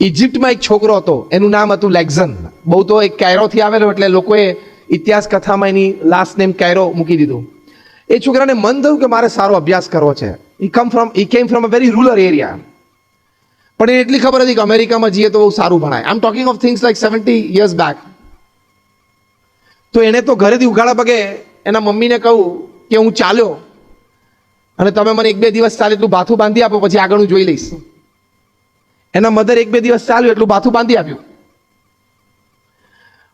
ઇજિપ્તમાં એક છોકરો હતો, એનું નામ હતું લેક્ઝન. બહુ તો એક કાયરોથી આવેલો એટલે લોકોએ ઇતિહાસ કથામાં એની લાસ્ટ નેમ કાયરો મૂકી દીધું. એ છોકરાને મન થયું કે મારે સારો અભ્યાસ કરવો છે. he came from a very rural area. પણ એને એટલી ખબર હતી કે અમેરિકામાં જઈએ તો બહુ સારું ભણાય. I am talking of things like 70 years back. તો એને તો ઘરેથી ઉઘાડા પગે એના મમ્મીને કહું કે હું ચાલ્યો અને તમે મને 1-2 દિવસ ચાલે એટલું બાથું બાંધી આપો, પછી આગળનું જોઈ લઈશ. એના મધર 1-2 દિવસ ચાલ્યું એટલું બાથું બાંધી આપ્યું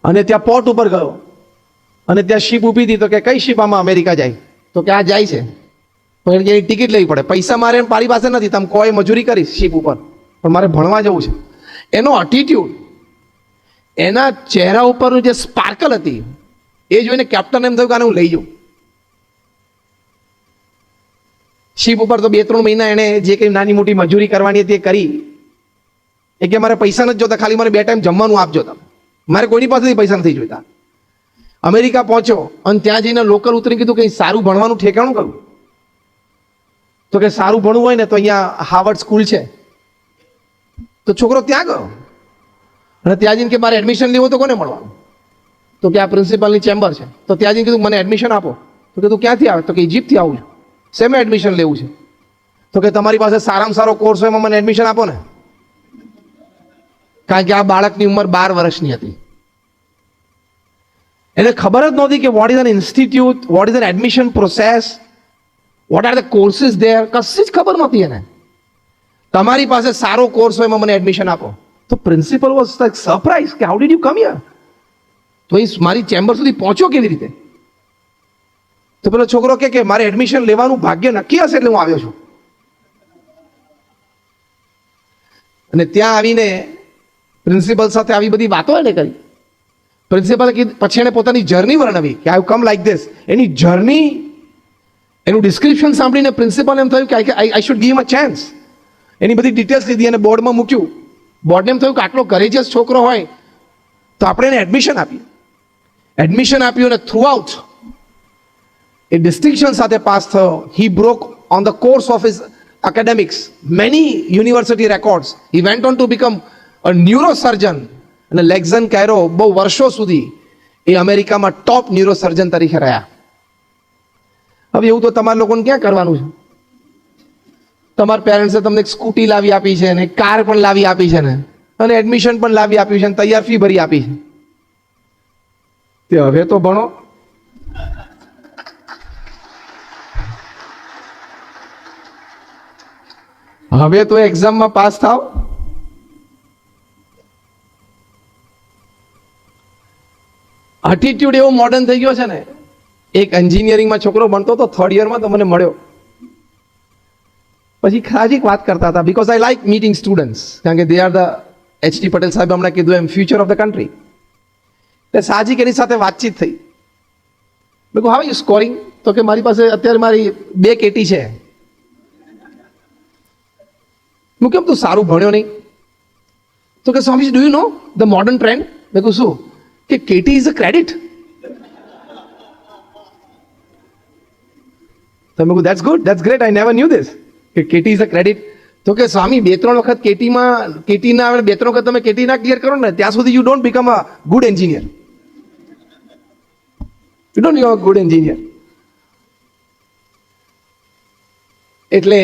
અને ત્યાં પોર્ટ ઉપર ગયો અને ત્યાં શીપ ઊભી હતી. તો કે કઈ શીપ આમાં અમેરિકા જાય? તો કે આ જાય છે. તો એને એની ટિકિટ લેવી પડે. પૈસા મારે મારી પાસે નથી, તમે કોઈ મજૂરી કરીશ શીપ ઉપર, પણ મારે ભણવા જવું છે. એનો એટીટ્યુડ, એના ચહેરા ઉપરનું જે સ્પાર્કલ હતી એ જોઈને કેપ્ટન એમ થયું કે આને હું લઈ જાઉં. શીપ ઉપર તો 2-3 મહિના એને જે કંઈ નાની મોટી મજૂરી કરવાની હતી એ કરી. એ કે મારે પૈસા નથી જોતા, ખાલી મારે 2 ટાઈમ જમવાનું આપજો તમે, મારે કોઈની પાસેથી પૈસા નથી જોઈતા. અમેરિકા પહોંચ્યો અને ત્યાં જઈને લોકલ ઉતરી કીધું કે સારું ભણવાનું ઠેકાણું કરું. તો કે સારું ભણવું હોય ને તો અહીંયા હાર્વર્ડ સ્કૂલ છે. તો છોકરો ત્યાં ગયો અને ત્યાં જઈને કે મારે એડમિશન લેવું તો કોને મળવાનું? તો કે આ પ્રિન્સિપાલની ચેમ્બર છે. તો ત્યાં જઈને કીધું મને એડમિશન આપો. તો કીધું ક્યાંથી આવે? તો કે ઇજિપ્તથી આવું છું. શેમાં એડમિશન લેવું છે? તો કે તમારી પાસે સારામાં સારો કોર્સ હોય એમાં મને એડમિશન આપો ને. કારણ કે આ બાળકની ઉંમર 12 વર્ષની હતી. એને ખબર જ નહોતી કે what is an institute, what is an admission process, what are the courses there, કશી જ ખબર નહોતી એને. તમારી પાસે સારો કોર્સ હોય એમાં મને એડમિશન આપો. તો પ્રિન્સિપલ વોઝ લાઈક સરપ્રાઇઝ કે how did you come here? તો એ મારી ચેમ્બર સુધી પહોંચ્યો કેવી રીતે? તો પેલો છોકરો કે મારે એડમિશન લેવાનું ભાગ્ય નક્કી હશે એટલે હું આવ્યો છું. અને ત્યાં આવીને પ્રિન્સિપલ સાથે આવી બધી વાતો એને કરી. પ્રિન્સિપલ પછી એને પોતાની જર્ની વર્ણવી કે આઈ કમ લાઈક ધીસ. એની જર્ની, એનું ડિસ્ક્રિપ્શન સાંભળીને પ્રિન્સિપલ એમ થયું કે I should give him a chance. એની બધી ડિટેલ્સ લીધી અને બોર્ડમાં મૂક્યું. બોર્ડને એમ થયું કે આટલો કરેજિયસ છોકરો હોય તો આપણે એને એડમિશન આપીએ. એડમિશન આપ્યું અને થ્રુ આઉટ એ ડિસ્ટિંક્શન સાથે પાસ થયો. He broke on the course of his academics many university records. He went on to become a neurosurgeon. અને લેક્ઝન કાયરો બહુ વર્ષો સુધી એ અમેરિકામાં ટોપ ન્યુરોસર્જન તરીકે રહ્યા. હવે એવું તો તમારા લોકોને ક્યાં કરવાનું છે? તમારા પેરેન્ટ્સે તમને એક સ્કૂટી લાવી આપી છે ને કાર પણ લાવી આપી છે ને અને એડમિશન પણ લાવી આપ્યું છે ને તૈયાર ફી ભરી આપી છે. તે હવે તો ભણો. હવે તો એક્ઝામમાં પાસ થાવ. એટીટ્યુડ એવો મોડર્ન થઈ ગયો છે ને. એક એન્જિનિયરિંગમાં છોકરો ભણતો હતો 3rd યરમાં, તો મને મળ્યો. પછી ખાજીક વાત કરતા હતા because I like meeting students, કારણ કે they are the H.D. Patel સાહેબ હમણાં કીધું એમ ફ્યુચર ઓફ ધ કન્ટ્રી. એટલે સાજીક એની સાથે વાતચીત થઈ. મેં કહ્યું હાઉ યુ સ્કોરિંગ? તો કે મારી પાસે અત્યારે મારી 2 કેટી છે. હું કેમ તું સારું ભણ્યો નહીં? તો કે Swamiji do you know the modern trend? મેં કહું શું? કે કેટી ઇઝ અ ક્રેડિટ. તો મેં કહું that's good, that's great, I never new this કે કેટી ઇઝ અ ક્રેડિટ. તો કે સ્વામી 2-3 વખત કેટીના આવે, 2-3 વખત તમે કેટી ના ક્લિયર કરો ને ત્યાં સુધી you don't become a good engineer. You don't become a good engineer. એટલે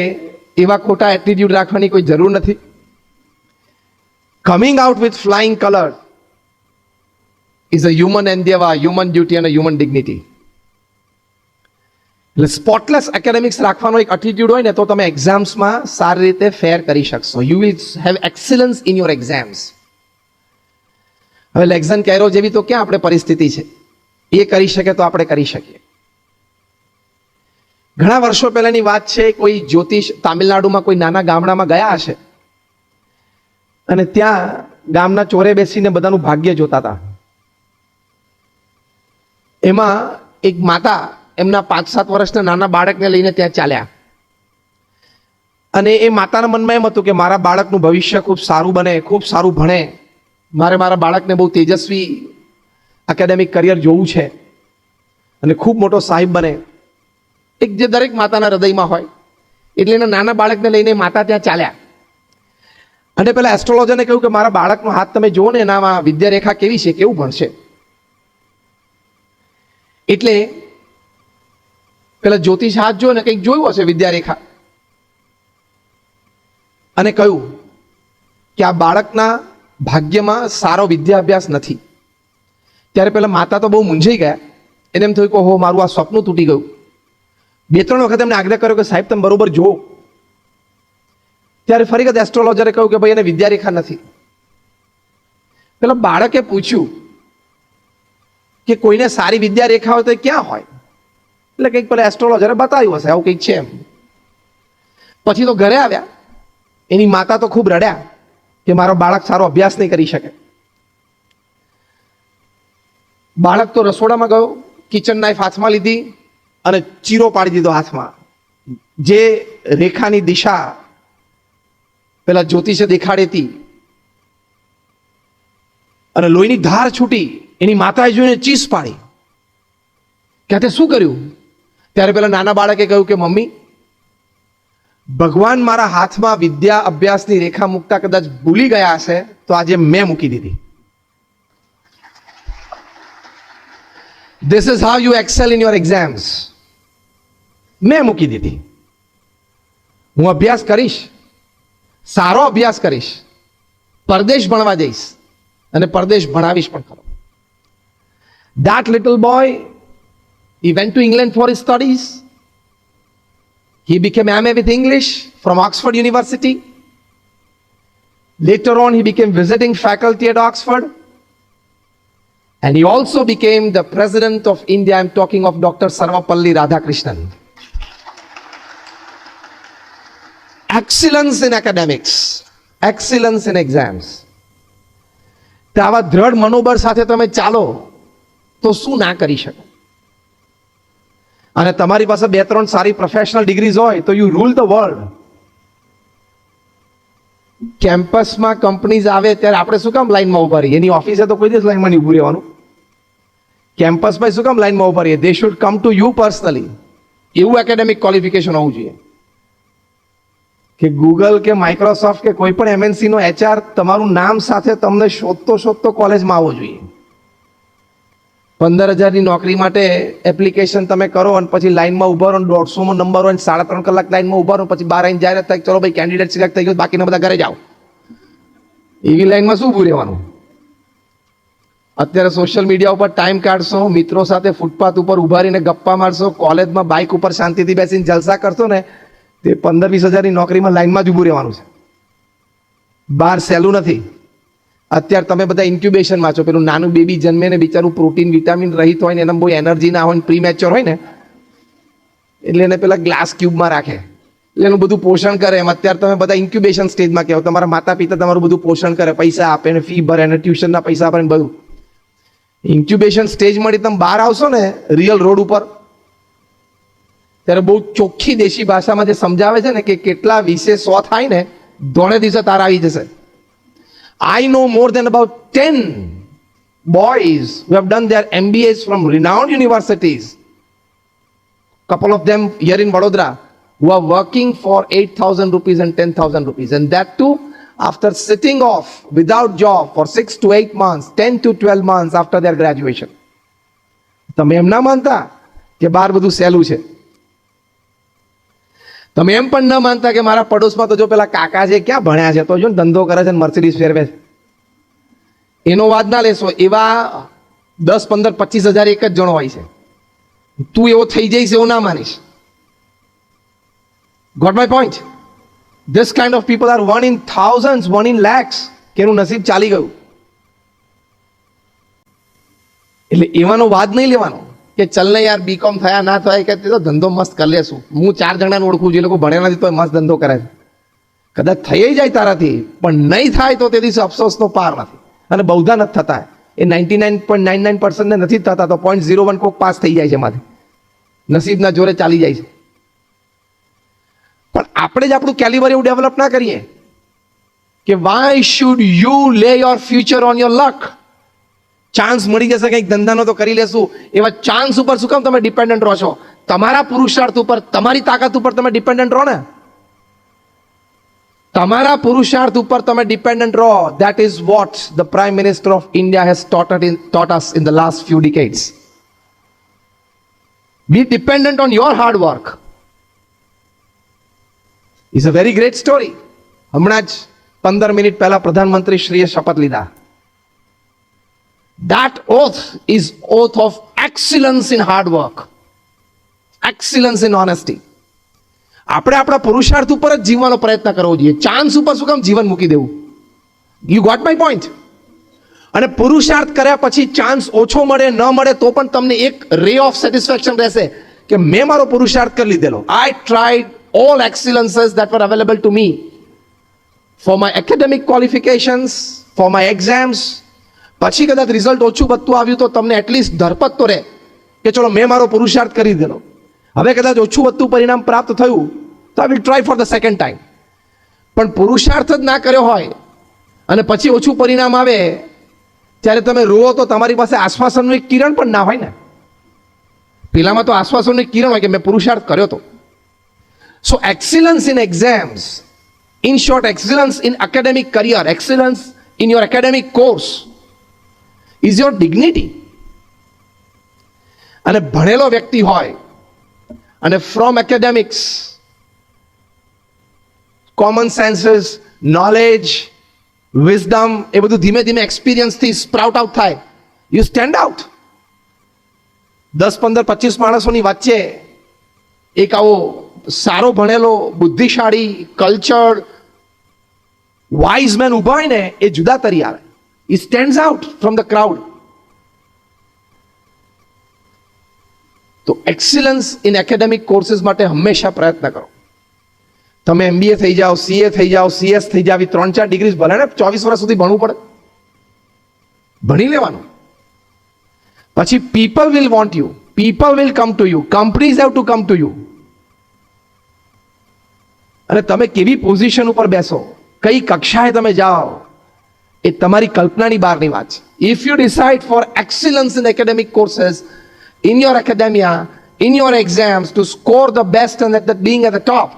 એવા ખોટા એટીટ્યુડ રાખવાની કોઈ જરૂર નથી. Coming out with flying colour is a human endeavour, human duty અને હ્યુમન ડિગ્નિટી. એટલે સ્પોટલેસ એકેડેમિક્સ રાખવાનો એક એટીટ્યુડ હોય ને તો તમે એક્ઝામ્સમાં સારી રીતે ફેર કરી શકશો. You will have excellence in your exams. હવે લેક્ઝન કાયરો જેવી તો ક્યાં આપણે પરિસ્થિતિ છે? એ કરી શકે તો આપણે કરી શકીએ. ઘણા વર્ષો પહેલાની વાત છે. કોઈ જ્યોતિષ તામિલનાડુમાં કોઈ નાના ગામડામાં ગયા હશે અને ત્યાં ગામના ચોરે બેસીને બધાનું ભાગ્ય જોતા હતા. એમાં એક માતા એમના 5-7 વર્ષના નાના બાળકને લઈને ત્યાં ચાલ્યા અને એ માતાના મનમાં એમ હતું કે મારા બાળકનું ભવિષ્ય ખૂબ સારું બને, ખૂબ સારું ભણે, મારે મારા બાળકને બહુ તેજસ્વી એકેડેમિક કરિયર જોવું છે અને ખૂબ મોટો સાહેબ બને. એક જે દરેક માતાના હૃદયમાં હોય. એટલે એના નાના બાળકને લઈને માતા ત્યાં ચાલ્યા અને પેલા એસ્ટ્રોલોજરને કહ્યું કે મારા બાળકનો હાથ તમે જુઓ ને, એનામાં વિદ્યારેખા કેવી છે, કેવું ભણશે. એટલે પેલા જ્યોતિષ હાથ જો ને કંઈક જોયું હશે વિદ્યારેખા, અને કહ્યું કે આ બાળકના ભાગ્યમાં સારો વિદ્યાભ્યાસ નથી. ત્યારે પેલા માતા તો બહુ મૂંઝાઈ ગયા. એને એમ થયું કે હો, મારું આ સ્વપ્ન તૂટી ગયું. 2-3 વખત એમને આગ્રહ કર્યો કે સાહેબ તમે બરોબર જુઓ. ત્યારે ફરી વખત એસ્ટ્રોલોજરે કહ્યું કે ભાઈ એને વિદ્યારેખા નથી. પેલા બાળકે પૂછ્યું કે કોઈને સારી વિદ્યારેખા હોય તો એ ક્યાં હોય? એટલે કંઈક પેલા એસ્ટ્રોલોજરે બતાવ્યું હશે આવું કંઈક છે એમ. પછી તો ઘરે આવ્યા. એની માતા તો ખૂબ રડ્યા કે મારો બાળક સારો અભ્યાસ નહીં કરી શકે. બાળક તો રસોડામાં ગયો, કિચન નાઇફ હાથમાં લીધી અને ચીરો પાડી દીધો હાથમાં. જે રેખાની દિશા પેલા જ્યોતિષે દેખાડી હતી અને લોહીની ધાર છૂટી, એની માતાએ જોઈને ચીસ પાડી કે તે શું કર્યું? ત્યારે પેલા નાના બાળકે કહ્યું કે મમ્મી, ભગવાન મારા હાથમાં વિદ્યા અભ્યાસની રેખા મૂકતા કદાચ ભૂલી ગયા હશે, તો આજે મેં મૂકી દીધી. This is how you excel in your exams. મેં મૂકી દીધી. હું અભ્યાસ કરીશ, સારો અભ્યાસ કરીશ, પરદેશ ભણવા જઈશ અને પરદેશ ભણાવીશ પણ ખરો. That little boy, he went to England for his studies. He became MA with English from Oxford University. Later on, he became visiting faculty at Oxford. And he also became the President of India. I'm talking of Dr. Sarvapalli Radhakrishnan. Excellence in academics, excellence in exams. તો આવા દ્રઢ મનોબળ સાથે તમે ચાલો તો શું ના કરી શકો. અને તમારી પાસે 2-3 સારી પ્રોફેશનલ ડિગ્રીઝ હોય તો યુ રૂલ ધ વર્લ્ડ. કેમ્પસમાં કંપનીઝ આવે ત્યારે આપણે શું કામ લાઈનમાં ઉભા રહીએ? એની ઓફિસે તો કોઈ દિવસ લાઈનમાં નહીં ઉભું રહેવાનું. કેમ્પસમાં શું કામ લાઈનમાં ઉભા રહીએ? They should come to you personally. એવું એકેડેમિક ક્વોલિફિકેશન હોવું જોઈએ કે ગૂગલ કે માઇક્રોસોફ્ટ કે કોઈ પણ એમએનસી નો એચઆર તમારું નામ સાથે તમને શોધતો કોલેજમાં આવવો જોઈએ. 15,000ની નોકરી માટે એપ્લિકેશન તમે કરો અને પછી લાઈનમાં ઉભા રહો, 150મો નંબર હોય, 3.5 કલાક લાઈનમાં ઉભા રહો, પછી 12 જાહેરાત થાય, ચલો ભાઈ કેન્ડિડેટ સિલેક્ટ થઈ ગયો, બાકીના બધા ઘરે જાઓ. એવી લાઈનમાં શું ઉભું રહેવાનું? અત્યારે સોશિયલ મીડિયા ઉપર ટાઈમ કાઢશો, મિત્રો સાથે ફૂટપાથ ઉપર ઉભા રહીને ગપ્પા મારશો, કોલેજમાં બાઇક ઉપર શાંતિથી બેસીને જલસા કરશો ને, તે 15-20 હજારની નોકરીમાં લાઈનમાં જ ઉભું રહેવાનું છે. બહાર સહેલું નથી. અત્યારે તમે બધા ઇન્ક્યુબેશનમાં છો. પેલું નાનું બેબી જન્મે ને બિચારું પ્રોટીન વિટામિન રહિત હોય ને, એને બહુ એનર્જી ના હોય ને, પ્રીમેચ્યોર હોય ને, એટલે એને પેલા ગ્લાસ ક્યુબમાં રાખે, એટલે એનું બધું પોષણ કરે. એમ અત્યારે તમે બધા ઇન્ક્યુબેશન સ્ટેજમાં કહેવો, તમારા માતા પિતા તમારું બધું પોષણ કરે, પૈસા આપે ને, ફી ભરે ને, ટ્યુશનના પૈસા આપે ને બધું. ઇન્ક્યુબેશન સ્ટેજ મળી તમે બહાર આવશો ને રિયલ રોડ ઉપર, ત્યારે બહુ ચોખ્ખી દેશી ભાષામાં જે સમજાવે છે ને કે કેટલા 20-100 થાય ને, ધોળે દિવસે તાર આવી જશે. I know more than about 10 boys who have done their MBAs from renowned universities. Couple of them here in Vadodara who are working for 8,000 rupees and 10,000 rupees, and that too after sitting off without job for 6 to 8 months, 10 to 12 months after their graduation. તમે એમ ના માનતા કે બહાર બધું સહેલું છે. તમે એમ પણ ન માનતા કે મારા પડોશમાં તો જો પેલા કાકા છે, ક્યાં ભણ્યા છે, તો જો ને ધંધો કરે છે ને મર્સિડીઝ ફેરવે છે. એનો વાદ ના લેશો. એવા 10, 15, 25 હજાર એક જ જણો હોય છે. તું એવો થઈ જઈશ એવું ના માનીશ. Got my point? This kind of people are 1 in thousands, 1 in lakhs કે એનું નસીબ ચાલી ગયું. એટલે એવાનો વાદ નહીં લેવાનો કે ચલ ને યાર બીકોમ થયા ના થયા કે તો ધંધો મસ્ત કરી લેશું. હું 4 જણાને ઓળખું જે લોકો ભણ્યા નથી તો મસ્ત ધંધો કરે છે. કદાચ થઈ જાય તારાથી, પણ નહીં થાય તો તે દિવસે અફસોસનો પાર નથી. અને બહુધા નથી થતા. એ 99.99% ને નથી થતા, તો 0.01 કોક પાસ થઈ જાય છે એમાંથી. નસીબના જોરે ચાલી જાય છે. પણ આપણે જ આપણું કેલિબર એવું ડેવલપ ના કરીએ કે વાય શુડ યુ લે your future on your luck. Chance મળી જશે કંઈક ધંધાનો તો કરી લેશું. એવા ચાન્સ ઉપર શું કામ તમે ડિપેન્ડન્ટ રહો છો? તમારા પુરુષાર્થ ઉપર, તમારી તાકાત ઉપર તમે ડિપેન્ડન્ટ રહો ને. તમારા પુરુષાર્થ ઉપર તમે ડિપેન્ડન્ટ રહો. That is what the Prime Minister of India has taught us in the last few decades. Be dependent on your hard work. It's a very great story. હમણાં જ 15 મિનિટ પહેલા પ્રધાનમંત્રી શ્રીએ શપથ લીધા. That oath is oath of excellence in hard work, excellence in honesty. આપણે આપણા પુરુષાર્થ ઉપર જ જીવવાનો પ્રયત્ન કરવો જોઈએ. ચાન્સ ઉપર શું કામ જીવન મૂકી દેવું? You got my point? અને પુરુષાર્થ કર્યા પછી ચાન્સ ઓછો મળે ન મળે તો પણ તમને એક રે ઓફ સેટિસ્ફેક્શન રહેશે કે મેં મારો પુરુષાર્થ કરી લીધેલો. આઈ tried all excellences that were available to me for my academic qualifications, for my exams. પછી કદાચ રિઝલ્ટ ઓછું વધતું આવ્યું તો તમને એટલીસ્ટ ધરપત તો રહે કે ચલો મેં મારો પુરુષાર્થ કરી દીધેલો. હવે કદાચ ઓછું વધતું પરિણામ પ્રાપ્ત થયું તો I will try for the second time. પણ પુરુષાર્થ જ ના કર્યો હોય અને પછી ઓછું પરિણામ આવે ત્યારે તમે રોવો તો તમારી પાસે આશ્વાસનનું એક કિરણ પણ ના હોય ને. પેલામાં તો આશ્વાસનનું એક કિરણ હોય કે મેં પુરુષાર્થ કર્યો તો. So excellence in exams, in short, excellence in academic career, excellence in your academic course is your dignity. અને ભણેલો વ્યક્તિ હોય અને from academics, common senses, knowledge, wisdom એ બધું ધીમે ધીમે એક્સપિરિયન્સથી સ્પ્રાઉટ આઉટ થાય. You stand out. 10, 15, 25 માણસોની વચ્ચે એક આવો સારો ભણેલો બુદ્ધિશાળી કલ્ચર્ડ વાઇઝ મેન ઉભા હોય ને એ જુદા તરી આવે. ઈ stands out from the crowd. તો એક્સિલન્સ ઇન એકેડેમિક કોર્સીસ માટે હંમેશા પ્રયત્ન કરો. તમે MBA થઈ જાઓ, CA થઈ જાઓ, CS થઈ જાવ, 3-4 ડિગ્રી ભલે ને 24 વર્ષ સુધી ભણવું પડે, ભણી લેવાનું. પછી people will want you, people will come to you, companies have to come to you. અને તમે કેવી પોઝિશન ઉપર બેસો, કઈ કક્ષાએ તમે જાઓ, એ તમારી કલ્પનાની બહારની વાત છે. If you decide for excellence in academic courses in your academia, in your exams, to score the best and at being at the top.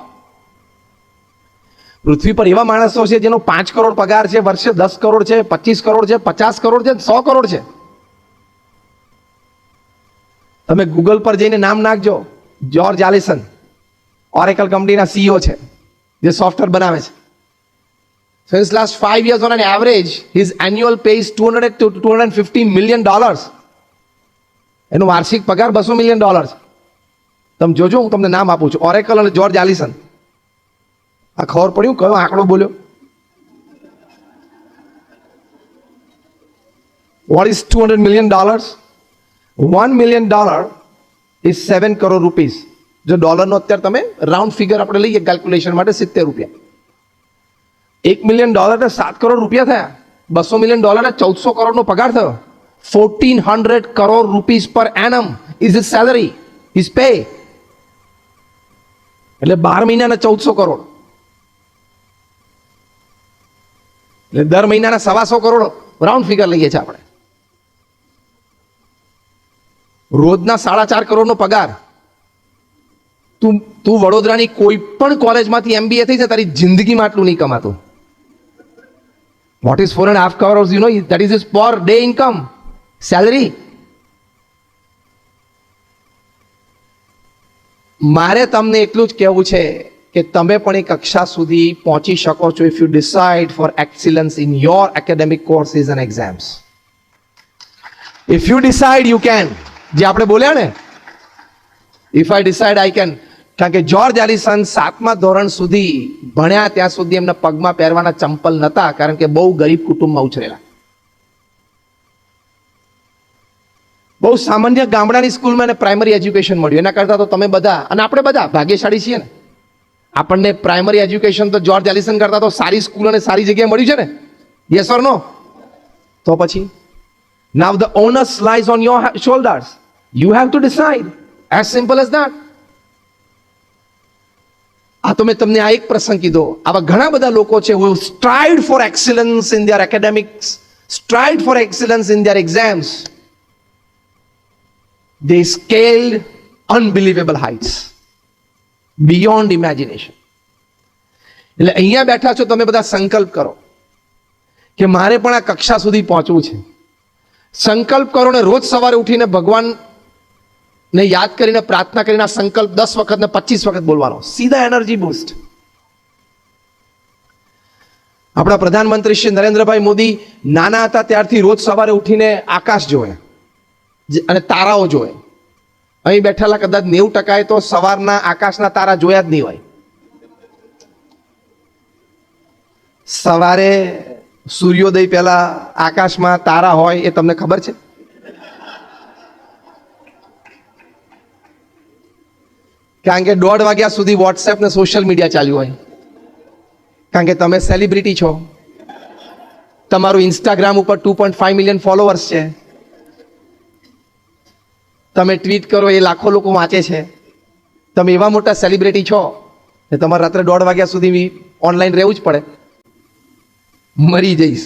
પૃથ્વી પર એવા માણસો છે જેનો 5 કરોડ પગાર છે, વર્ષે 10 કરોડ છે, 25 કરોડ છે, 50 કરોડ છે, 100 કરોડ છે. તમે ગૂગલ પર જઈને નામ નાખજો, જ્યોર્જ એલિસન, ઓરેકલ કંપનીના CEO છે જે સોફ્ટવેર બનાવે છે. Since last 5 years on an average, his annual pay is $200 to $250 million. એનો વાર્ષિક પગાર $200 million છે. તમે જોજો, હું તમને નામ આપું છું, ઓરેકલ અને જ્યોર્જ એલિસન. આ ખબર પડ્યું કયો આંકડો બોલ્યો? What is $200 million? $1 million is 7 crore rupees. જો ડોલરનો અત્યારે તમે રાઉન્ડ ફિગર આપણે લઈએ કેલ્ક્યુલેશન માટે 70 રૂપિયા. $1 million ને 7 કરોડ રૂપિયા થયા. $200 million ને 1400 કરોડનો પગાર થયો. 1400 crore rupees per annum is his salary, his pay. એટલે 12 મહિનાના 1400 કરોડ. એટલે દર મહિનાના 125 કરોડ રાઉન્ડ ફિગર લઈએ છીએ આપણે. રોજના 4.5 કરોડનો પગાર. તું વડોદરાની કોઈ પણ કોલેજમાંથી MBA થઈ છે, તારી જિંદગીમાં આટલું નહીં કમાતું. What is 4.5 crores? You know, that is his per day income, salary. મારે તમને એટલું જ કહેવું છે કે તમે પણ એ કક્ષા સુધી પહોંચી શકો છો if you decide for excellence in your academic courses and exams. If you decide, you can. જે આપણે બોલ્યા ને, if I decide, I can. કારણ કે જ્યોર્જ એલિસન 7મા ધોરણ સુધી ભણ્યા ત્યાં સુધી એમના પગમાં પહેરવાના ચંપલ નહોતા, કારણ કે બહુ ગરીબ કુટુંબમાં ઉછરેલા. બહુ સામાન્ય ગામડાની સ્કૂલમાં એને પ્રાઇમરી એજ્યુકેશન મળ્યું. એના કરતાં તો તમે બધા અને આપણે બધા ભાગ્યશાળી છીએ ને. આપણને પ્રાઇમરી એજ્યુકેશન તો જ્યોર્જ એલિસન કરતાં તો સારી સ્કૂલ અને સારી જગ્યાએ મળ્યું છે ને. Yes or no? તો પછી now the onus lies on your shoulders. You have to decide. As simple as that. આ તો મેં તમને આ એક પ્રસંગ કીધો. આવા ઘણા બધા લોકો છે who strived for excellence in their academics, strived for excellence in their exams. They scaled unbelievable heights beyond imagination. એટલે અહીંયા બેઠા છો તમે બધા સંકલ્પ કરો કે મારે પણ આ કક્ષા સુધી પહોંચવું છે. સંકલ્પ કરો ને રોજ સવારે ઉઠીને ભગવાનને યાદ કરીને પ્રાર્થના કરીને આ સંકલ્પ 10 વખત ને 25 વખત બોલવાનો. સીધા એનર્જી બૂસ્ટ. આપણા પ્રધાનમંત્રી શ્રી નરેન્દ્રભાઈ મોદી નાના હતા ત્યારથી રોજ સવારે ઉઠીને આકાશ જોવે અને તારાઓ જોવે. અહીં બેઠેલા કદાચ 90% તો સવારના આકાશના તારા જોયા જ નહીં હોય. સવારે સૂર્યોદય પહેલા આકાશમાં તારા હોય એ તમને ખબર છે? કારણ કે 1:30 વાગ્યા સુધી વોટ્સએપ ને સોશિયલ મીડિયા ચાલ્યું હોય. કારણ કે તમે સેલિબ્રિટી છો. તમારું ઇન્સ્ટાગ્રામ ઉપર 2.5 મિલિયન ફોલોઅર્સ છે. તમે ટ્વીટ કરો એ લાખો લોકો વાંચે છે. તમે એવા મોટા સેલિબ્રિટી છો ને તમારે રાત્રે 1:30 વાગ્યા સુધી ઓનલાઈન રહેવું જ પડે. મરી જઈશ.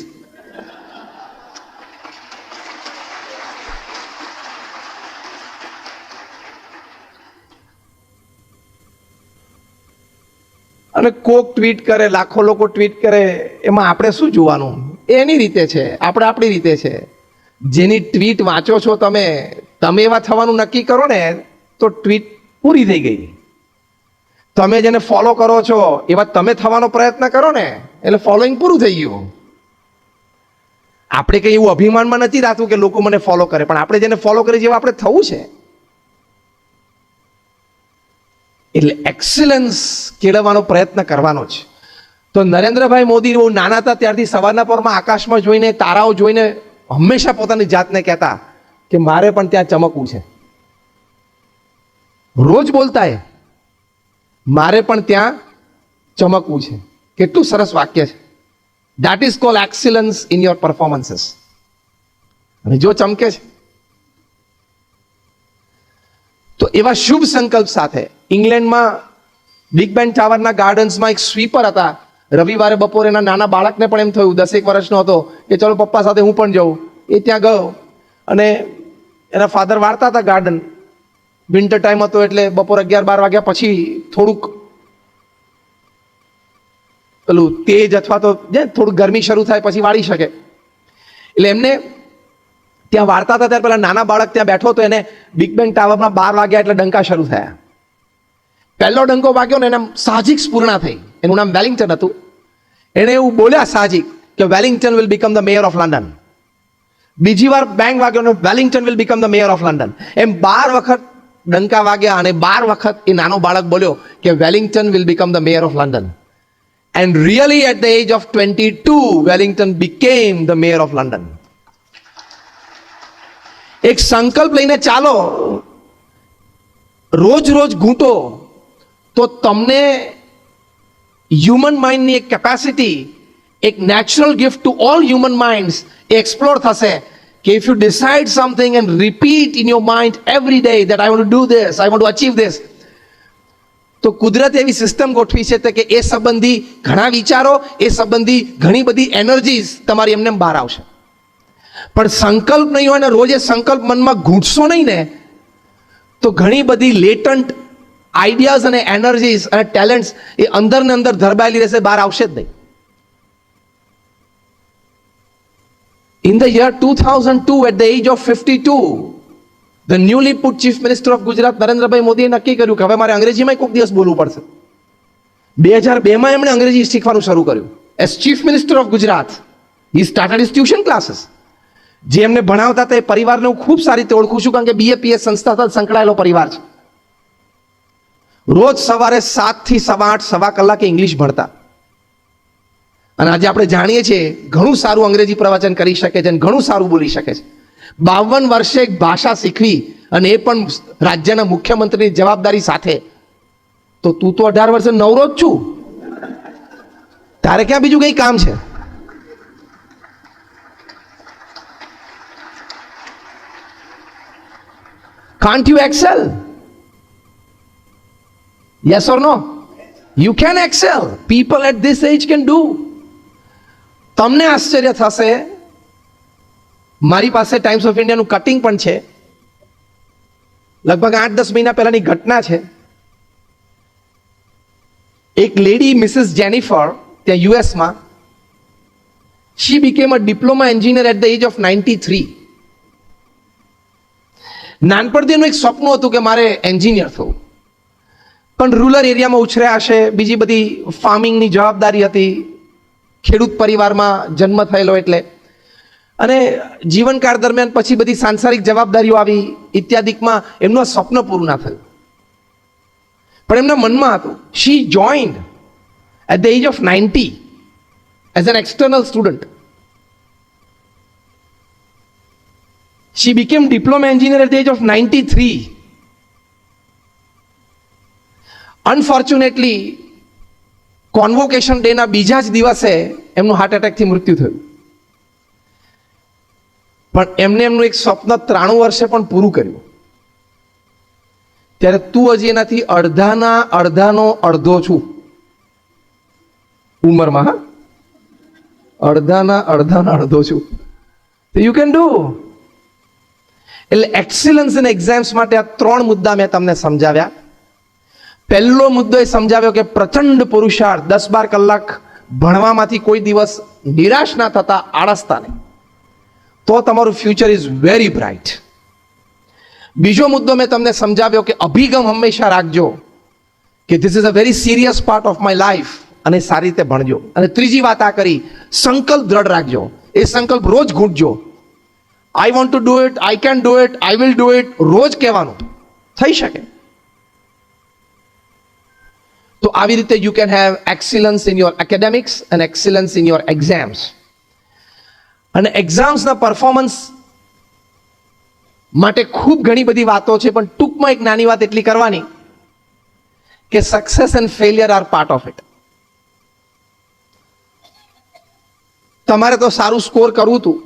અને કોક ટ્વીટ કરે, લાખો લોકો ટ્વીટ કરે, એમાં આપણે શું જોવાનું? એની રીતે છે, આપણે આપણી રીતે છે. જેની ટ્વીટ વાંચો છો તમે એવા થવાનું નક્કી કરો ને તો ટ્વીટ પૂરી થઈ ગઈ. તમે જેને ફોલો કરો છો એવા તમે થવાનો પ્રયત્ન કરો ને એટલે ફોલોઈંગ પૂરું થઈ ગયું. આપણે કઈ એવું અભિમાનમાં નથી રાખવું કે લોકો મને ફોલો કરે, પણ આપણે જેને ફોલો કરીએ જેવા આપણે થવું છે. એટલે એક્સલન્સ કેળવવાનો પ્રયત્ન કરવાનો છે. તો નરેન્દ્રભાઈ મોદી બહુ નાના હતા ત્યારથી સવારના પરમાં આકાશમાં જોઈને તારાઓ જોઈને હંમેશા પોતાની જાતને કહેતા કે મારે પણ ત્યાં ચમકવું છે. રોજ બોલતા એ મારે પણ ત્યાં ચમકવું છે. કેટલું સરસ વાક્ય છે. That is called excellence in your performances. અને જો ચમકે છે તો એવા શુભ સંકલ્પ સાથે ઇંગ્લેન્ડમાં બિગ બેન ટાવરના ગાર્ડન્સમાં એક સ્વીપર હતા. રવિવારે બપોરે એના નાના બાળકને પણ એમ થયું, 10 વર્ષનો હતો, કે ચલો પપ્પા સાથે હું પણ જાઉં. એ ત્યાં ગયો અને એના ફાધર વાળતા હતા ગાર્ડન. વિન્ટર ટાઈમ હતો એટલે બપોર 11-12 વાગ્યા પછી થોડુંક પેલું તેજ અથવા તો થોડુંક ગરમી શરૂ થાય પછી વાળી શકે. એટલે એમને ત્યાં વાળતા હતા ત્યારે પેલા નાના બાળક ત્યાં બેઠો હતો. એને બિગ બેન ટાવરમાં 12 વાગ્યા એટલે ડંકા શરૂ થયા. પહેલો ડંકો વાગ્યો ને એને સાહજિક સ્ફૂર્ણા થઈ. એનું નામ વેલિંગ્ટન હતું. એને એવું બોલ્યા સાહજિક કે Wellington will become the mayor of London. બીજી વાર બેંગ વાગ્યો ને Wellington will become the mayor of London. એમ 12 વખત ડંકા વાગ્યા અને 12 વખત એ નાનો બાળક બોલ્યો કે Wellington will become the mayor of London. And really at the age of 22 Wellington became the mayor of London. એક સંકલ્પ લઈને ચાલો, રોજ રોજ ઘૂંટો તો તમને હ્યુમન માઇન્ડની એક કેપેસિટી, એક natural gift to all human minds explore થશે કે if you decide something and repeat in your mind every day that I want to do this, I want to achieve this, તો કુદરતે એવી system ગોઠવી છે કે એ સંબંધી ઘણા વિચારો, એ સંબંધી ઘણી બધી એનર્જીસ તમારી એમને બહાર આવશે. પણ સંકલ્પ નહીં હોય ને રોજ એ સંકલ્પ મનમાં ઘૂંટશો નહીં ને તો ઘણી બધી લેટન્ટ આઈડિયાઝ અને એનર્જીસ અને ટેલેન્ટ્સ એ અંદર ને અંદર ધરબાયેલી રહેશે, બહાર આવશે જ નહીં. In the year 2002, at the age of 52, the newly put Chief Minister of Gujarat, Narendrabhai મોદીએ નક્કી કર્યું કે હવે મારે અંગ્રેજીમાં કોઈક દિવસ બોલવું પડશે. 2002માં એમણે અંગ્રેજી શીખવાનું શરૂ કર્યું. As Chief Minister of Gujarat, he started his tuition classes. જે એમને ભણાવતા હતા એ પરિવારને હું ખૂબ સારી રીતે ઓળખું છું, કારણ કે BAPS સંસ્થા સાથે સંકળાયેલો પરિવાર છે. રોજ સવારે 7 થી 8:15 સવા કલાકે ઇંગ્લિશ ભણતા. અને આજે આપણે જાણીએ છીએ ઘણું સારું અંગ્રેજી પ્રવચન કરી શકે છે અને ઘણું સારું બોલી શકે છે. 52 વર્ષે એક ભાષા શીખવી અને એ પણ રાજ્યના મુખ્યમંત્રીની જવાબદારી સાથે. તો તું તો 18 વર્ષે નવરો જ છું, તારે ક્યાં બીજું કઈ કામ છે? Can't you excel? Yes or no? You can excel. People at this age can do. તમને આશ્ચર્ય થશે, મારી પાસે ટાઈમ્સ ઓફ ઇન્ડિયાનું કટિંગ પણ છે, લગભગ 8-10 મહિના પહેલાની ઘટના છે. એક લેડી મિસિસ જેનિફર ત્યાં યુએસમાં, she became a diploma engineer at the age of 93. નાનપણથી એનું એક સ્વપ્ન હતું કે મારે એન્જિનિયર થવું, પણ રૂરલ એરિયામાં ઉછર્યા હશે, બીજી બધી ફાર્મિંગની જવાબદારી હતી, ખેડૂત પરિવારમાં જન્મ થયેલો એટલે, અને જીવનકાળ દરમિયાન પછી બધી સાંસારિક જવાબદારીઓ આવી ઇત્યાદિકમાં એમનું આ સ્વપ્ન પૂરું ના થયું. પણ એમના મનમાં હતું. She joined at the age of 90 as an external student. She became diploma engineer at the age of 93. Unfortunately, convocation day ના બીજા જ દિવસે એમનું હાર્ટ એટેકથી મૃત્યુ થયું. પણ એમને એમનું એક સ્વપ્ન 93 વર્ષે પણ પૂરું કર્યું. ત્યારે તું હજી એનાથી અડધાનો અડધો છું ઉંમરમાં. હા, અડધાનો અડધો છું. You can do. એટલે એક્સિલન્સ ઇન એક્ઝામ્સ માટે આ 3 મુદ્દા મેં તમને સમજાવ્યા. પહેલો મુદ્દો એ સમજાવ્યો કે પ્રચંડ પુરુષાર્થ, 10-12 કલાક ભણવામાંથી કોઈ દિવસ નિરાશ ના થતા, આળસતા નહીં, તો તમારું ફ્યુચર ઇઝ વેરી બ્રાઇટ. બીજો મુદ્દો મેં તમને સમજાવ્યો કે અભિગમ હંમેશા રાખજો કે this is a very serious part of my life, અને સારી રીતે ભણજો. અને ત્રીજી વાત આ કરી, સંકલ્પ દ્રઢ રાખજો. એ સંકલ્પ રોજ ઘૂંટજો. I want to do it, I can do it, I will do it, રોજ કહેવાનું. થઈ શકે. તો આવી રીતે you can have excellence in your academics and excellence in your exams. અને એક્ઝામ્સના પરફોર્મન્સ માટે ખૂબ ઘણી બધી વાતો છે, પણ ટૂંકમાં એક નાની વાત એટલી કરવાની કે success and failure are part of it. તમારે તો સારું સ્કોર કરવું હતું,